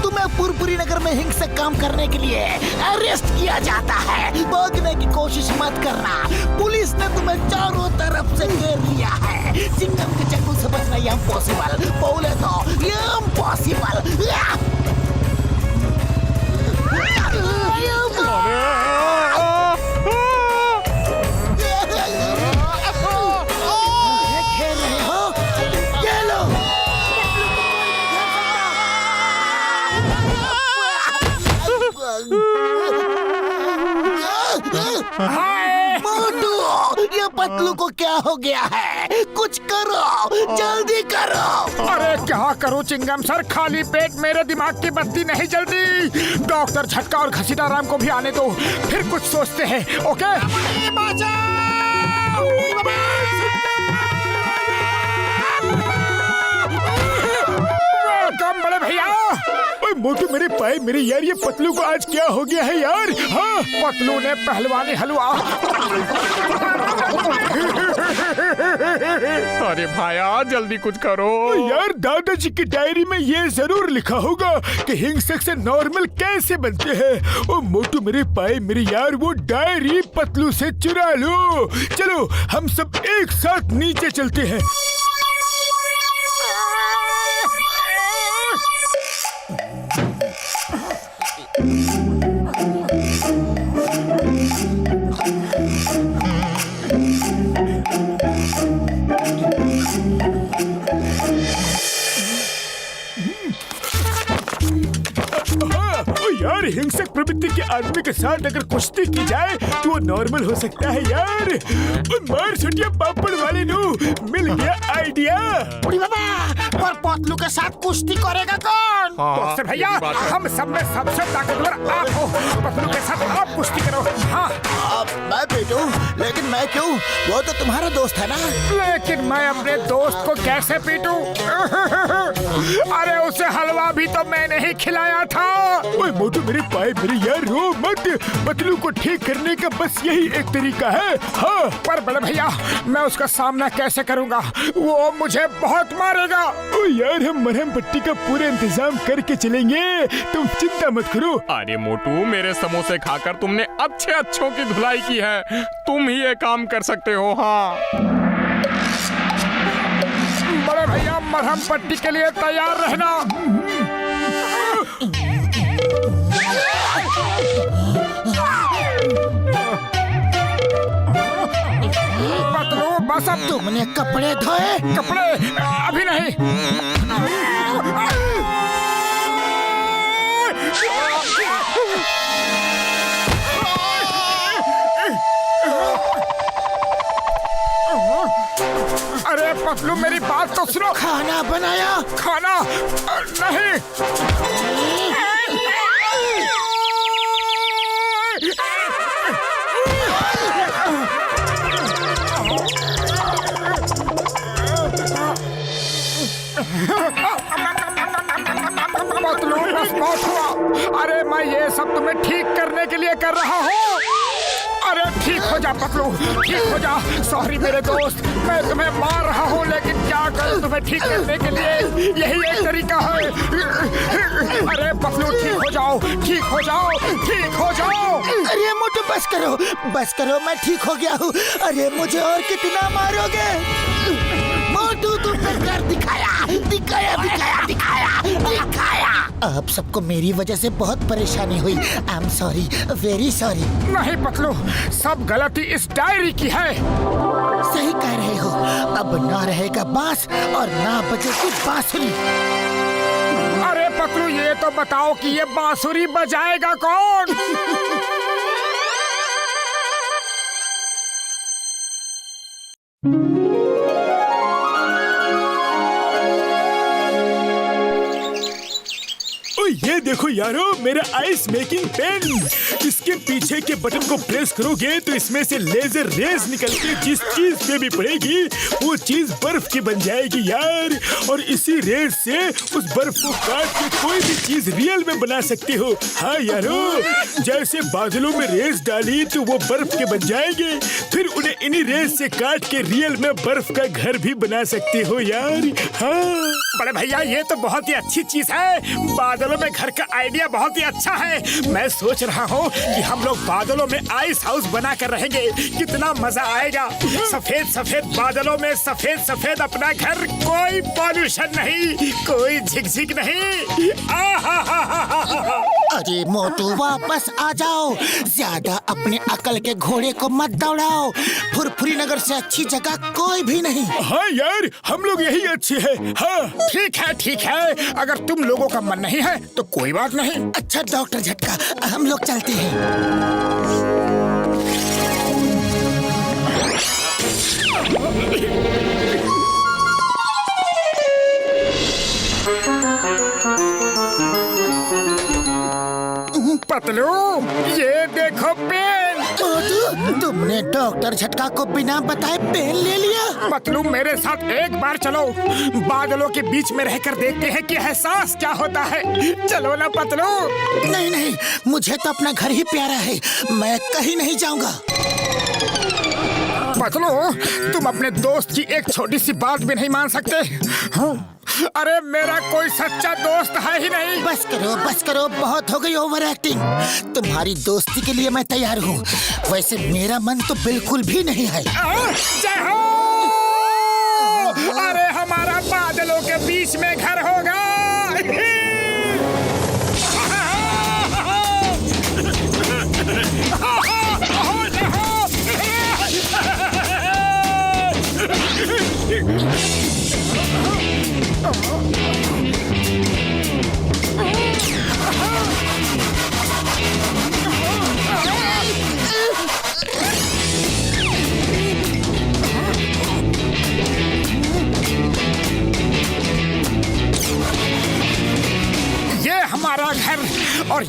तुम्हें पुरपुरी नगर में हिंसक काम करने के लिए अरेस्ट किया जाता है। भागने की कोशिश मत करना, पुलिस ने तुम्हें चारों तरफ से घेर लिया है। चिंगम के चाकू से बचना ये इम्पॉसिबल, बोले तो ये इम्पॉसिबल। खेल रहे हो? ये लो। मोटू, ये पतलू को क्या हो गया है? कुछ करो, जल्दी करो। अरे क्या करूं चिंगम सर, खाली पेट मेरे दिमाग की बत्ती नहीं जलती। डॉक्टर झटका और घसीटा राम को भी आने दो, फिर कुछ सोचते हैं। ओके? वेलकम बड़े भैया। मोटू मेरे पाए मेरे यार, ये पतलू को आज क्या हो गया है यार? हाँ, पतलू ने पहलवानी हलवा। अरे भाया, जल्दी कुछ करो यार। दादाजी की डायरी में ये जरूर लिखा होगा कि हिंसक से नॉर्मल कैसे बनते हैं। ओ मोटू मेरे पाए मेरे यार, वो डायरी पतलू से चुरा लो। चलो हम सब एक साथ नीचे चलते हैं। यार हिंसक प्रवृत्ति के आदमी के साथ अगर कुश्ती की जाए तो वो नॉर्मल हो सकता है यार। और मार छुटिया पापड़ वाले नु मिल गया आइडिया। बुढ़ी बाबा और पतलू के साथ कुश्ती करेगा कौन? बॉक्सर भैया हम सब में सबसे ताकतवर आप हो, पतलू के साथ आप कुश्ती करो। हाँ मैं पीटू, लेकिन मैं क्यों? वो तो तुम्हारा दोस्त है ना। लेकिन मैं अपने दोस्त को कैसे पीटूं? अरे उसे हलवा भी तो मैंने ही खिलाया था। ओए मोटू मेरे पाए मेरे यार, रो मत। पतलू को ठीक करने का बस यही एक तरीका है। हाँ पर बड़े भैया मैं उसका सामना कैसे करूंगा? वो मुझे बहुत मारेगा। ओ यार हम मरहम पट्टी का पूरा इंतजाम करके चलेंगे, तुम चिंता मत करो। अरे मोटू, मेरे समोसे खाकर तुमने अच्छे अच्छों की धुलाई की है, तुम ही ये काम कर सकते हो। हाँ बड़े भैया मरहम पट्टी के लिए तैयार रहना। पतलू बस अब तुमने कपड़े धोए? कपड़े अभी नहीं। अरे पतलू मेरी बात तो सुनो। खाना बनाया? खाना नहीं। पतलू बस बहुत हुआ। अरे मैं ये सब तुम्हें ठीक करने के लिए कर रहा हूँ। अरे ठीक हो जा पतलू, ठीक हो जा। सॉरी मेरे दोस्त, मैं तुम्हें मार रहा हूँ, लेकिन क्या करूँ तुम्हें ठीक करने के लिए यही एक तरीका है। अरे पतलू ठीक हो जाओ, ठीक हो जाओ, ठीक हो जाओ। अरे मोटू बस करो, बस करो, मैं ठीक हो गया हूँ। अरे मुझे और कितना मारोगे? मोटू तुमने कर दिखाया, दिखाया दिखाया दिखाया दिखाया। आप सबको मेरी वजह से बहुत परेशानी हुई। I am sorry, very sorry. नहीं पतलू, सब गलती इस डायरी की है। सही कह रहे हो। अब ना रहेगा बांस और ना बजेगी बांसुरी। अरे पतलू ये तो बताओ कि ये बांसुरी बजाएगा कौन? ये देखो यारो, मेरा आइस मेकिंग पेन। इसके पीछे के बटन को प्रेस करोगे तो इसमें से लेजर रेज निकल के जिस चीज पे भी पड़ेगी वो चीज बर्फ की बन जाएगी यार। और इसी रेज से उस बर्फ को काट के कोई भी चीज रियल में बना सकते हो। हाँ यारो, जैसे बादलों में रेज डाली तो वो बर्फ के बन जाएंगे, फिर उन्हें इन्हीं रेज से काट के रियल में बर्फ का घर भी बना सकते हो यार। हाँ बड़े भैया ये तो बहुत ही अच्छी चीज है। बादलों में घर का आइडिया बहुत ही अच्छा है। मैं सोच रहा हूँ कि हम लोग बादलों में आइस हाउस बना कर रहेंगे, कितना मजा आएगा। सफेद सफेद बादलों में सफेद सफेद अपना घर, कोई पॉल्यूशन नहीं, कोई झिकझिक नहीं। अरे मोटू वापस आ जाओ, ज्यादा अपने अकल के घोड़े को मत दौड़ाओ। फुरफुरी नगर से अच्छी जगह कोई भी नहीं। हाँ यार, हम लोग यही अच्छे हैं। हाँ ठीक है ठीक है, अगर तुम लोगों का मन नहीं है तो कोई बात नहीं। अच्छा डॉक्टर झटका, हम लोग चलते हैं। पतलू ये देखो पेन। तुमने डॉक्टर झटका को बिना बताए पेन ले लिया? पतलू मेरे साथ एक बार चलो, बादलों के बीच में रहकर देखते हैं कि एहसास क्या होता है। चलो ना पतलू। नहीं नहीं, मुझे तो अपना घर ही प्यारा है, मैं कहीं नहीं जाऊंगा। पतलू तुम अपने दोस्त की एक छोटी सी बात भी नहीं मान सकते? अरे मेरा कोई सच्चा दोस्त है ही नहीं। बस करो, बहुत हो गई ओवर एक्टिंग। तुम्हारी दोस्ती के लिए मैं तैयार हूँ, वैसे मेरा मन तो बिल्कुल भी नहीं है। जय हो! अरे हमारा बादलों के बीच में घर होगा।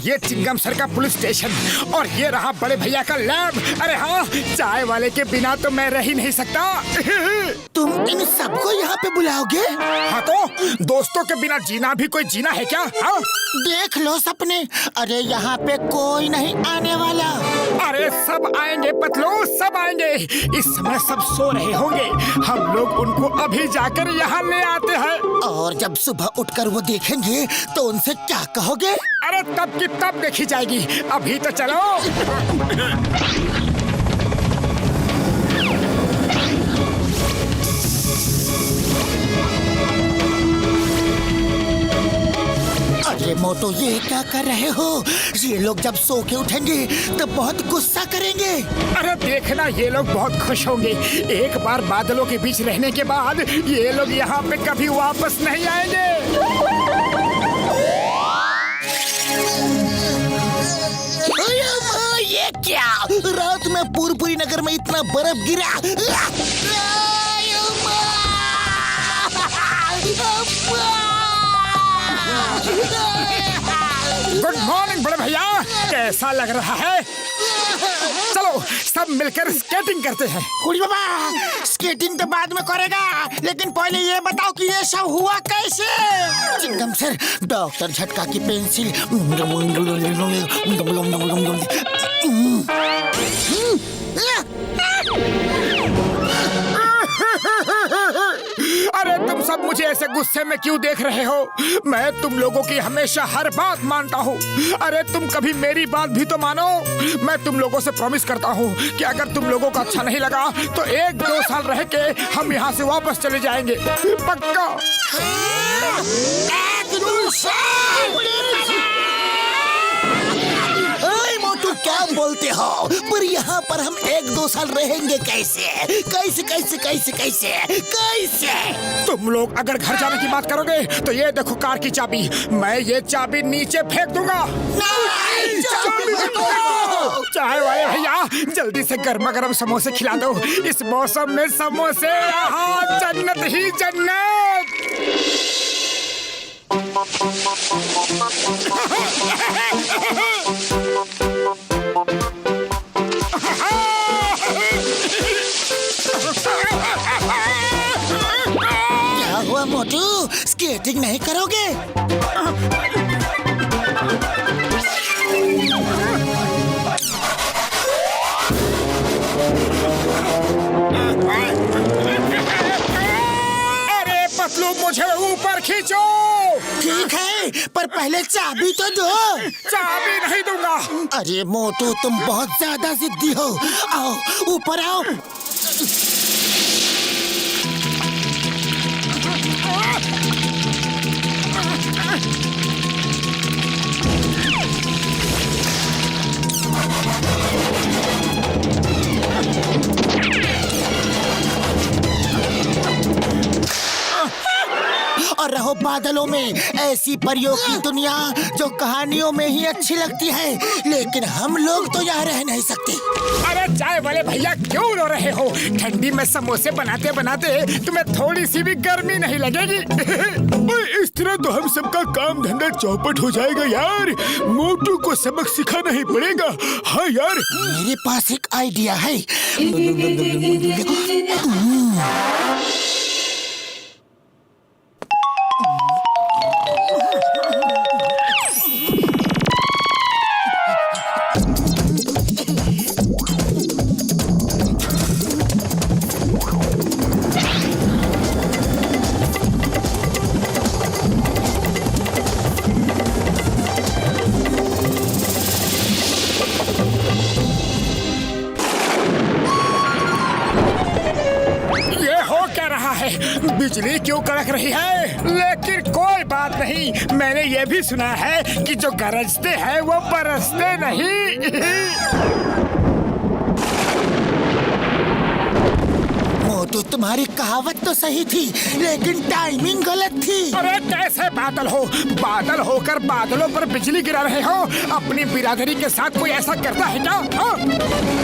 ये चिंगम सर का पुलिस स्टेशन और ये रहा बड़े भैया का लैब। अरे हाँ, चाय वाले के बिना तो मैं रह ही नहीं सकता। तुम इन सबको यहाँ पे बुलाओगे? हाँ तो दोस्तों के बिना जीना भी कोई जीना है क्या? हाँ? देख लो सपने, अरे यहाँ पे कोई नहीं आने वाला। अरे सब आएंगे पतलू, सब आएंगे। इस समय सब सो रहे होंगे, हम लोग उनको अभी जाकर यहाँ ले आते हैं। और जब सुबह उठकर वो देखेंगे तो उनसे क्या कहोगे? अरे तब की तब देखी जाएगी, अभी तो चलो। अरे मोटू, ये क्या कर रहे हो? ये लोग जब सो के उठेंगे तब बहुत गुस्सा करेंगे। अरे देखना, ये लोग बहुत खुश होंगे। एक बार बादलों के बीच रहने के बाद ये लोग यहाँ पे कभी वापस नहीं आएंगे। ये क्या? रात में पूरी नगर में इतना बर्फ गिरा। गुड मॉर्निंग बड़े भैया, कैसा लग रहा है? चलो सब मिलकर स्केटिंग करते हैं। कुड़ी बाबा, स्केटिंग तो बाद में करेगा, लेकिन पहले ये बताओ कि ये सब हुआ कैसे? चिंगम सर, डॉक्टर झटका की पेंसिल। अरे तुम सब मुझे ऐसे गुस्से में क्यों देख रहे हो? मैं तुम लोगों की हमेशा हर बात मानता हूँ। अरे तुम कभी मेरी बात भी तो मानो। मैं तुम लोगों से प्रॉमिस करता हूँ कि अगर तुम लोगों को अच्छा नहीं लगा तो 1-2 साल रह के हम यहाँ से वापस चले जाएंगे, पक्का। क्या बोलते हो? पर यहाँ पर हम 1-2 साल रहेंगे कैसे? कैसे कैसे कैसे कैसे कैसे? तुम लोग अगर घर जाने की बात करोगे तो ये देखो कार की चाबी, मैं ये चाबी नीचे फेंक दूंगा। चाय वाले भैया, जल्दी से गर्मा गर्म समोसे खिला दो। इस मौसम में समोसे, यहाँ जन्नत ही जन्नत। क्या हुआ मोटू, स्केटिंग नहीं करोगे? अरे पतलू, मुझे ऊपर खींचो। ठीक है, पर पहले चाबी तो दो। चाबी नहीं दूंगा। अरे मोटू, तुम बहुत ज्यादा जिद्दी हो। आओ ऊपर आओ। और रहो बादलों में, ऐसी परियों की दुनिया जो कहानियों में ही अच्छी लगती है, लेकिन हम लोग तो यहाँ रह नहीं सकते। अरे चाय वाले भैया, क्यों रो रहे हो? ठंडी में समोसे बनाते बनाते तुम्हें थोड़ी सी भी गर्मी नहीं लगेगी? इस तरह तो हम सबका काम धंधा चौपट हो जाएगा यार। मोटू को सबक सिखाना ही पड़ेगा। हाँ यार, मेरे पास एक आइडिया है। बिजली क्यों कड़क रही है? लेकिन कोई बात नहीं, मैंने ये भी सुना है कि जो गरजते हैं वो बरसते नहीं। मोटू, तुम्हारी कहावत तो सही थी, लेकिन टाइमिंग गलत थी। अरे कैसे बादल हो? बादल होकर बादलों पर बिजली गिरा रहे हो? अपनी बिरादरी के साथ कोई ऐसा करता है क्या?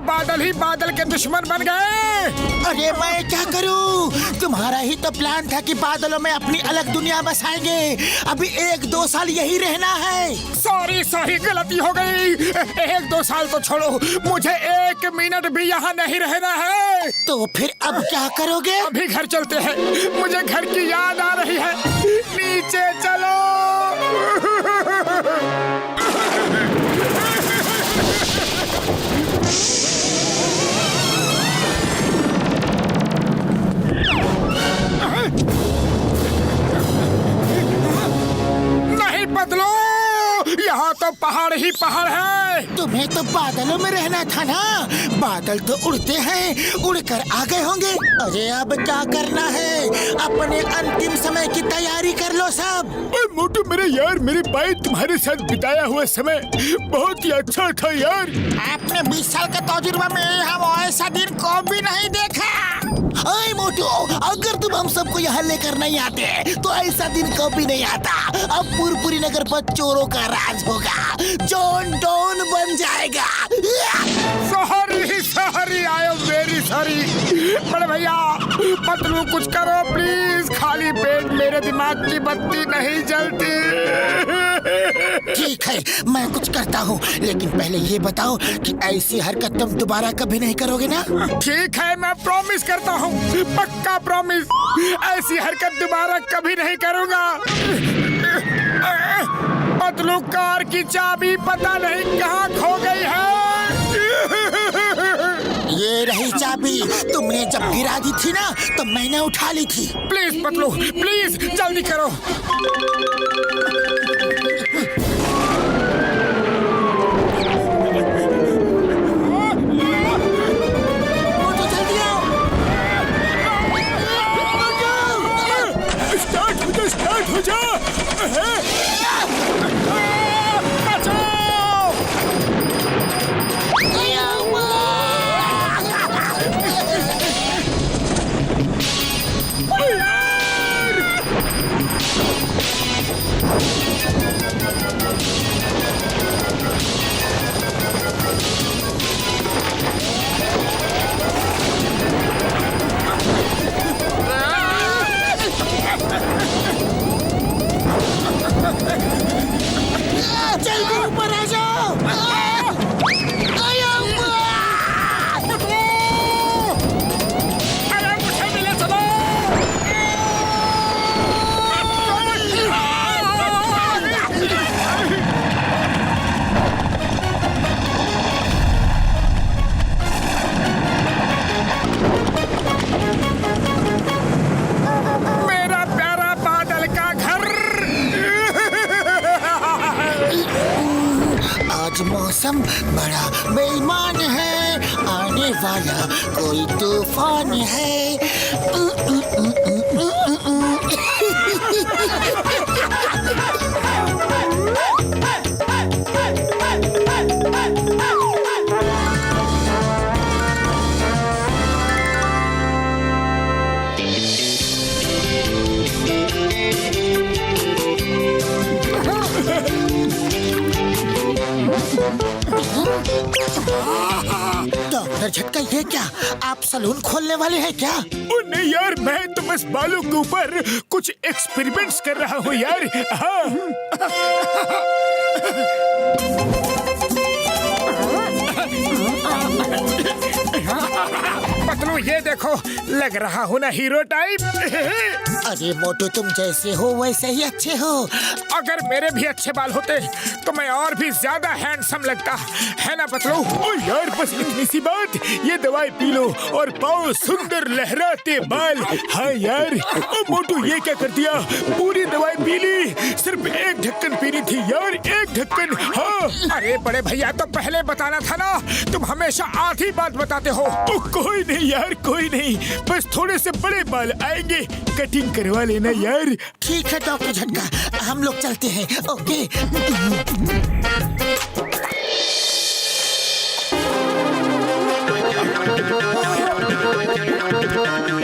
बादल ही बादल के दुश्मन बन गए। अरे मैं क्या करूं? तुम्हारा ही तो प्लान था कि बादलों में अपनी अलग दुनिया बसाएंगे। अभी 1-2 साल यही रहना है। सॉरी गलती हो गई। 1-2 साल तो छोड़ो, मुझे 1 मिनट भी यहाँ नहीं रहना है। तो फिर अब क्या करोगे? अभी घर चलते हैं, मुझे घर की याद आ रही है। नीचे चलो। नहीं बदलो, यहाँ तो पहाड़ ही पहाड़ है। तुम्हें तो बादलों में रहना था ना। बादल तो उड़ते हैं, उड़कर आ गए होंगे। अरे अब क्या करना है? अपने अंतिम समय की तैयारी कर लो सब। ओए मोटू मेरे यार, मेरे भाई, तुम्हारे साथ बिताया हुआ समय बहुत ही अच्छा था यार। आपने 20 साल का तजुर्बा में हम ऐसा दिन को भी नहीं देखा। अरे मोटू, अगर तुम हम सबको यहाँ लेकर नहीं आते तो ऐसा दिन कभी नहीं आता। अब पूरी नगर पर चोरों का राज होगा। जॉन डॉन बन जाएगा। Sorry, I am very sorry. बड़े भैया, पतलू कुछ करो प्लीज। खाली पेट मेरे दिमाग की बत्ती नहीं जलती। ठीक है, मैं कुछ करता हूँ, लेकिन पहले ये बताओ कि ऐसी हरकत तुम दोबारा कभी नहीं करोगे ना? ठीक है, मैं प्रॉमिस करता हूँ, पक्का प्रॉमिस। ऐसी हरकत दोबारा कभी नहीं करूँगा। पतलू कार की चाबी पता नहीं कहाँ खो गई है। ये रही चाबी। तुमने जब गिरा दी थी ना, तो मैंने उठा ली थी। प्लीज पतलू, प्लीज जल्दी करो। स्टार्ट हो जा। जल्दी ऊपर आ जाओ। मेरा प्यारा बादल का घर। आज मौसम बड़ा बेईमान है। आने वाला कोई तूफान है। डॉक्टर झटका, ये क्या आप सलून खोलने वाले हैं क्या? ओ नहीं यार, मैं तो बस बालों के ऊपर कुछ एक्सपेरिमेंट्स कर रहा हूँ यार। हाँ। पतलू ये देखो, लग रहा हूँ ना हीरो टाइप। अरे मोटू, तुम जैसे हो वैसे ही अच्छे हो। अगर मेरे भी अच्छे बाल होते तो मैं और भी ज्यादा हैंडसम लगता, है ना पतलू? ओ यार, बस इतनी सी बात, ये दवाई पी लो और पाओ सुंदर लहराते बाल। हाँ यार। ओ मोटू, ये क्या कर दिया? पूरी दवाई पी ली, सिर्फ 1 ढक्कन पीनी थी यार, 1 ढक्कन। हाँ। अरे बड़े भैया, तो पहले बताना था ना, तुम हमेशा आधी बात बताते हो। ओ कोई नहीं यार, कोई नहीं, बस थोड़े से बड़े बाल आएंगे, कटिंग करवा लेना यार। ठीक है डॉक्टर झटका, हम लोग चलते हैं। ओके।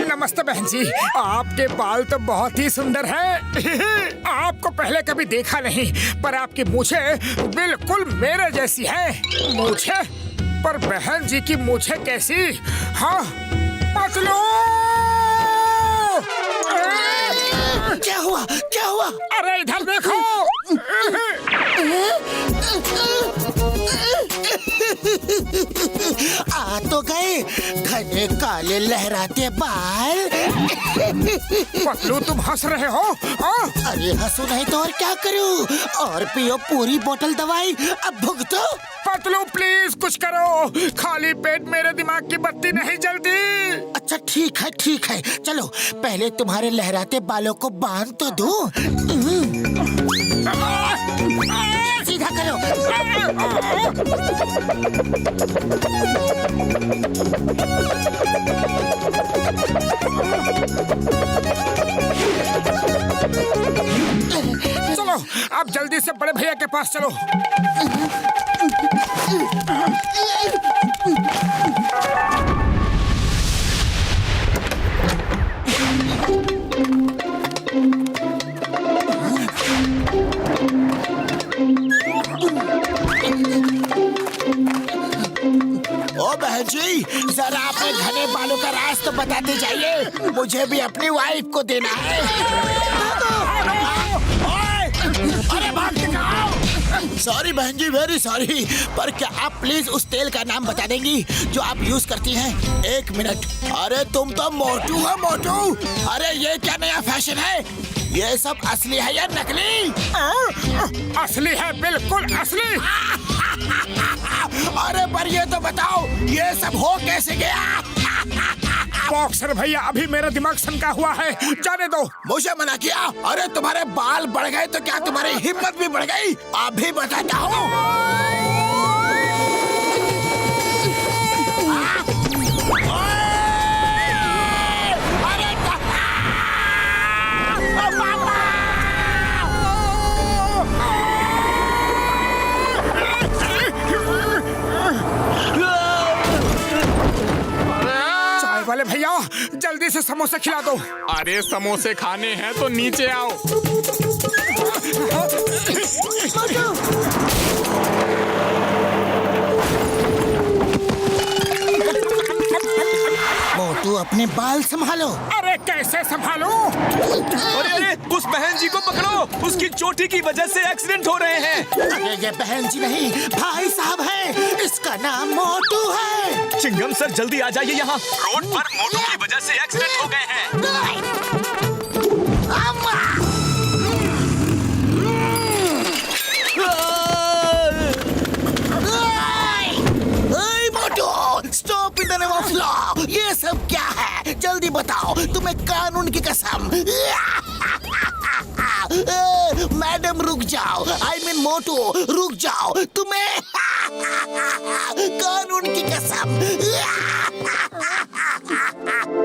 नमस्ते बहन जी, आपके बाल तो बहुत ही सुंदर हैं। आपको पहले कभी देखा नहीं, पर आपकी मूछें बिल्कुल मेरे जैसी हैं। मूछें पर बहन जी की मुझे कैसी? हाँ, पतलू! क्या हुआ? क्या हुआ? अरे इधर देखो! आ तो गए घने काले लहराते बाल। पतलू तुम हंस रहे हो? अरे हंसू नहीं तो और क्या करूं? और पियो पूरी बोतल दवाई, अब भुगतो। पतलू प्लीज कुछ करो, खाली पेट मेरे दिमाग की बत्ती नहीं जलती। अच्छा ठीक है, चलो पहले तुम्हारे लहराते बालों को बांध तो दूं। सीधा करो। चलो अब जल्दी से बड़े भैया के पास चलो। ओ बहन जी, जरा अपने घने बालों का राज तो बताते जाइए, मुझे भी अपनी वाइफ को देना है। अरे भाग दिखाओ। सॉरी बहन जी, वेरी सॉरी, पर क्या आप प्लीज उस तेल का नाम बता देंगी जो आप यूज करती हैं? 1 मिनट। अरे तुम तो मोटू हो मोटू। अरे ये क्या नया फैशन है? ये सब असली है या नकली? असली है, बिल्कुल असली। अरे पर ये तो बताओ, ये सब हो कैसे गया? बॉक्सर भैया अभी मेरा दिमाग सनका हुआ है, जाने दो। मुझे मना किया? अरे तुम्हारे बाल बढ़ गए तो क्या तुम्हारी हिम्मत भी बढ़ गई? अभी बताता हूँ। वाले भैया जल्दी से समोसे खिला दो। अरे समोसे खाने हैं तो नीचे आओ। मोटू अपने बाल संभालो। अरे कैसे संभालूं? अरे उस बहन जी को पकड़ो, उसकी चोटी की वजह से एक्सीडेंट हो रहे हैं। अरे ये बहन जी नहीं, भाई साहब है, इसका नाम मोटू है। चिंगम सर जल्दी आ जाइए यहाँ, रोड पर मोटू की वजह से एक्सीडेंट हो गए हैं। Motu stop in the name of law. ये सब क्या है? जल्दी बताओ, तुम्हें कानून की कसम। मैडम रुक जाओ, आई मीन मोटू रुक जाओ, तुम्हें कानून की कसम।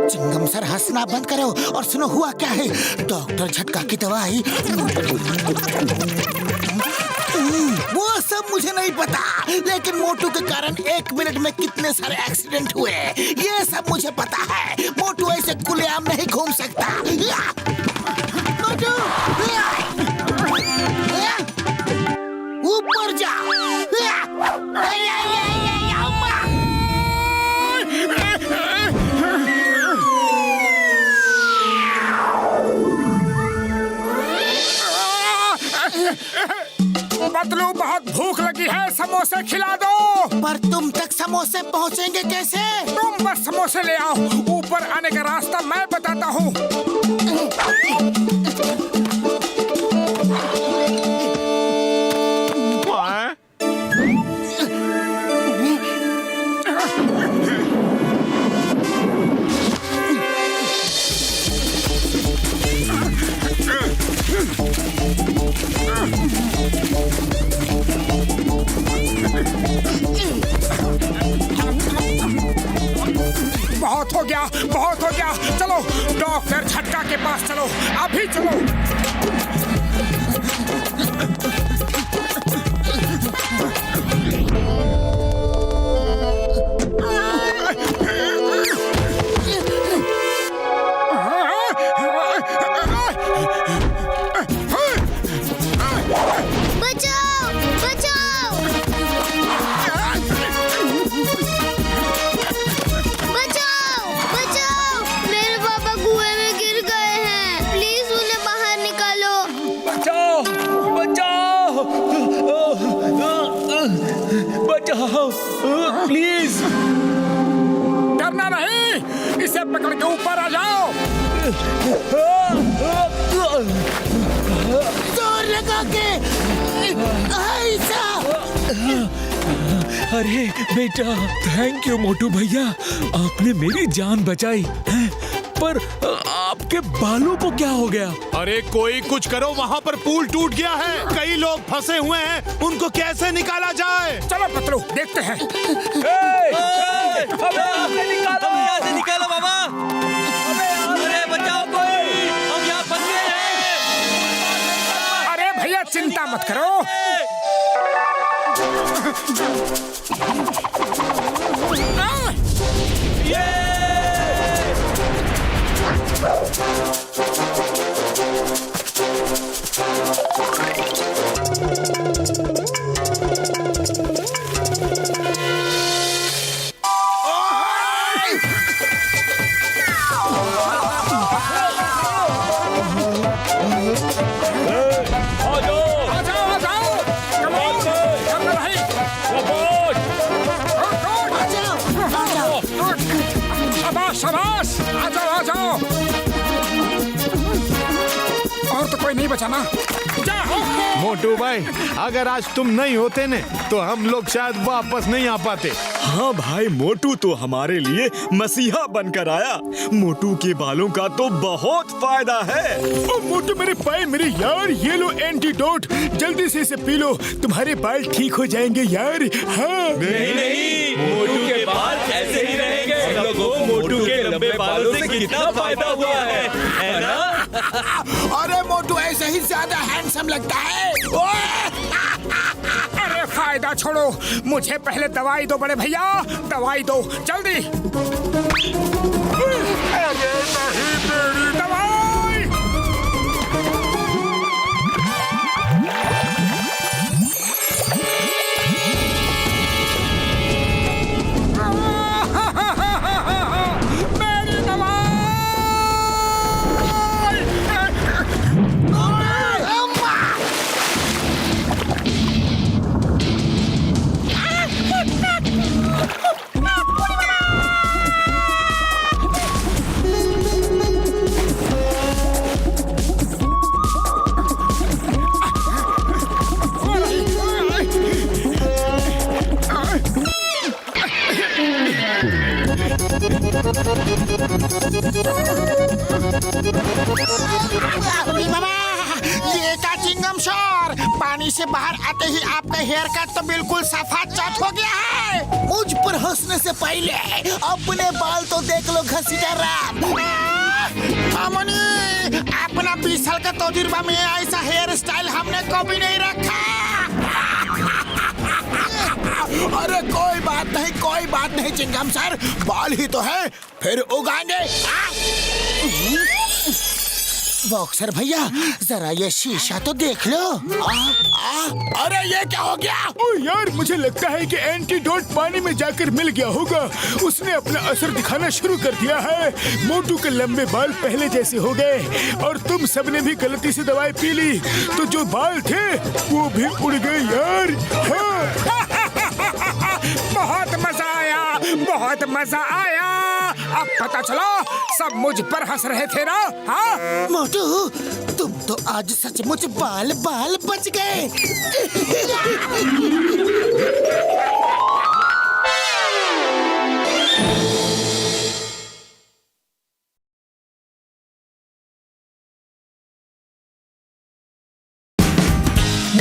चिंगम सर हंसना बंद करो और सुनो हुआ क्या है। डॉक्टर झटका की दवाई, वो सब मुझे नहीं पता, लेकिन मोटू के कारण 1 मिनट में कितने सारे एक्सीडेंट हुए ये सब मुझे पता है। मोटू ऐसे खुलेआम नहीं घूम सकता। मोटू ऊपर जाओ। पतलू बहुत भूख लगी है, समोसे खिला दो। पर तुम तक समोसे पहुंचेंगे कैसे? तुम बस समोसे ले आओ, ऊपर आने का रास्ता मैं बताता हूँ। बहुत हो गया, चलो डॉक्टर झटका के पास चलो, अभी चलो। बचाओ प्लीज। डरना नहीं, इसे पकड़ के ऊपर आ जाओ। जोर लगा के ऐसा। अरे बेटा, थैंक यू मोटू भैया, आपने मेरी जान बचाई है। पर आपके बालों को क्या हो गया? अरे कोई कुछ करो, वहाँ पर पुल टूट गया है, कई लोग फंसे हुए हैं, उनको कैसे निकाला जाए? चलो पतलू देखते हैं। निकालो बाबा, अरे बचाओ कोई, हम यहाँ फंस गए हैं। अरे भैया चिंता मत करो। शाबाश, आ जाओ आ जाओ। और तो कोई नहीं बचा ना? मोटू भाई, अगर आज तुम नहीं होते ने तो हम लोग शायद वापस नहीं आ पाते। हाँ भाई, मोटू तो हमारे लिए मसीहा बनकर आया। मोटू के बालों का तो बहुत फायदा है। ओ मोटू मेरे पाए मेरे यार, ये लो एंटीडोट, जल्दी से इसे पी लो, तुम्हारे बाल ठीक हो जाएंगे यार। हाँ नहीं, मोटू के बाल ऐसे ही रहेंगे। हम लोगों को मोटू के लंबे बालों से कितना फायदा हुआ है ना? अरे मोटू ऐसे ही ज्यादा हैंडसम लगता है। अरे फायदा छोड़ो, मुझे पहले दवाई दो बड़े भैया, दवाई दो जल्दी। अरे नहीं मेरी दवाई। मेरी दवाई। ये का चिंगम शोर, पानी से बाहर आते ही आपका हेयर कट तो बिल्कुल सफा चट हो गया है। मुझ पर हंसने से पहले अपने बाल तो देख लो घसीटा राम। अमनी, अपना 20 साल का तजुर्बा में ऐसा हेयर स्टाइल हमने कभी नहीं रखा। अरे कोई बात नहीं चिंगम सर, बाल ही तो है, फिर उगाएंगे। बॉक्सर भैया, जरा ये शीशा तो देख लो। अरे ये क्या हो गया? ओ यार, मुझे लगता है कि एंटीडोट पानी में जाकर मिल गया होगा। उसने अपना असर दिखाना शुरू कर दिया है। मोटू के लंबे बाल पहले जैसे हो गए और तुम सबने भी गलती से दवाई पी ली, तो जो बाल थे वो भी उड़ गए यार। हाँ। बहुत मजा आया, बहुत मजा आया। अब पता चला सब मुझ पर हंस रहे थे ना? हाँ मोटू, तुम तो आज सचमुच बाल बच गए।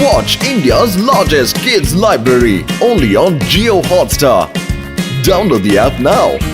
Watch India's largest kids library only on Jio Hotstar. Download the app now.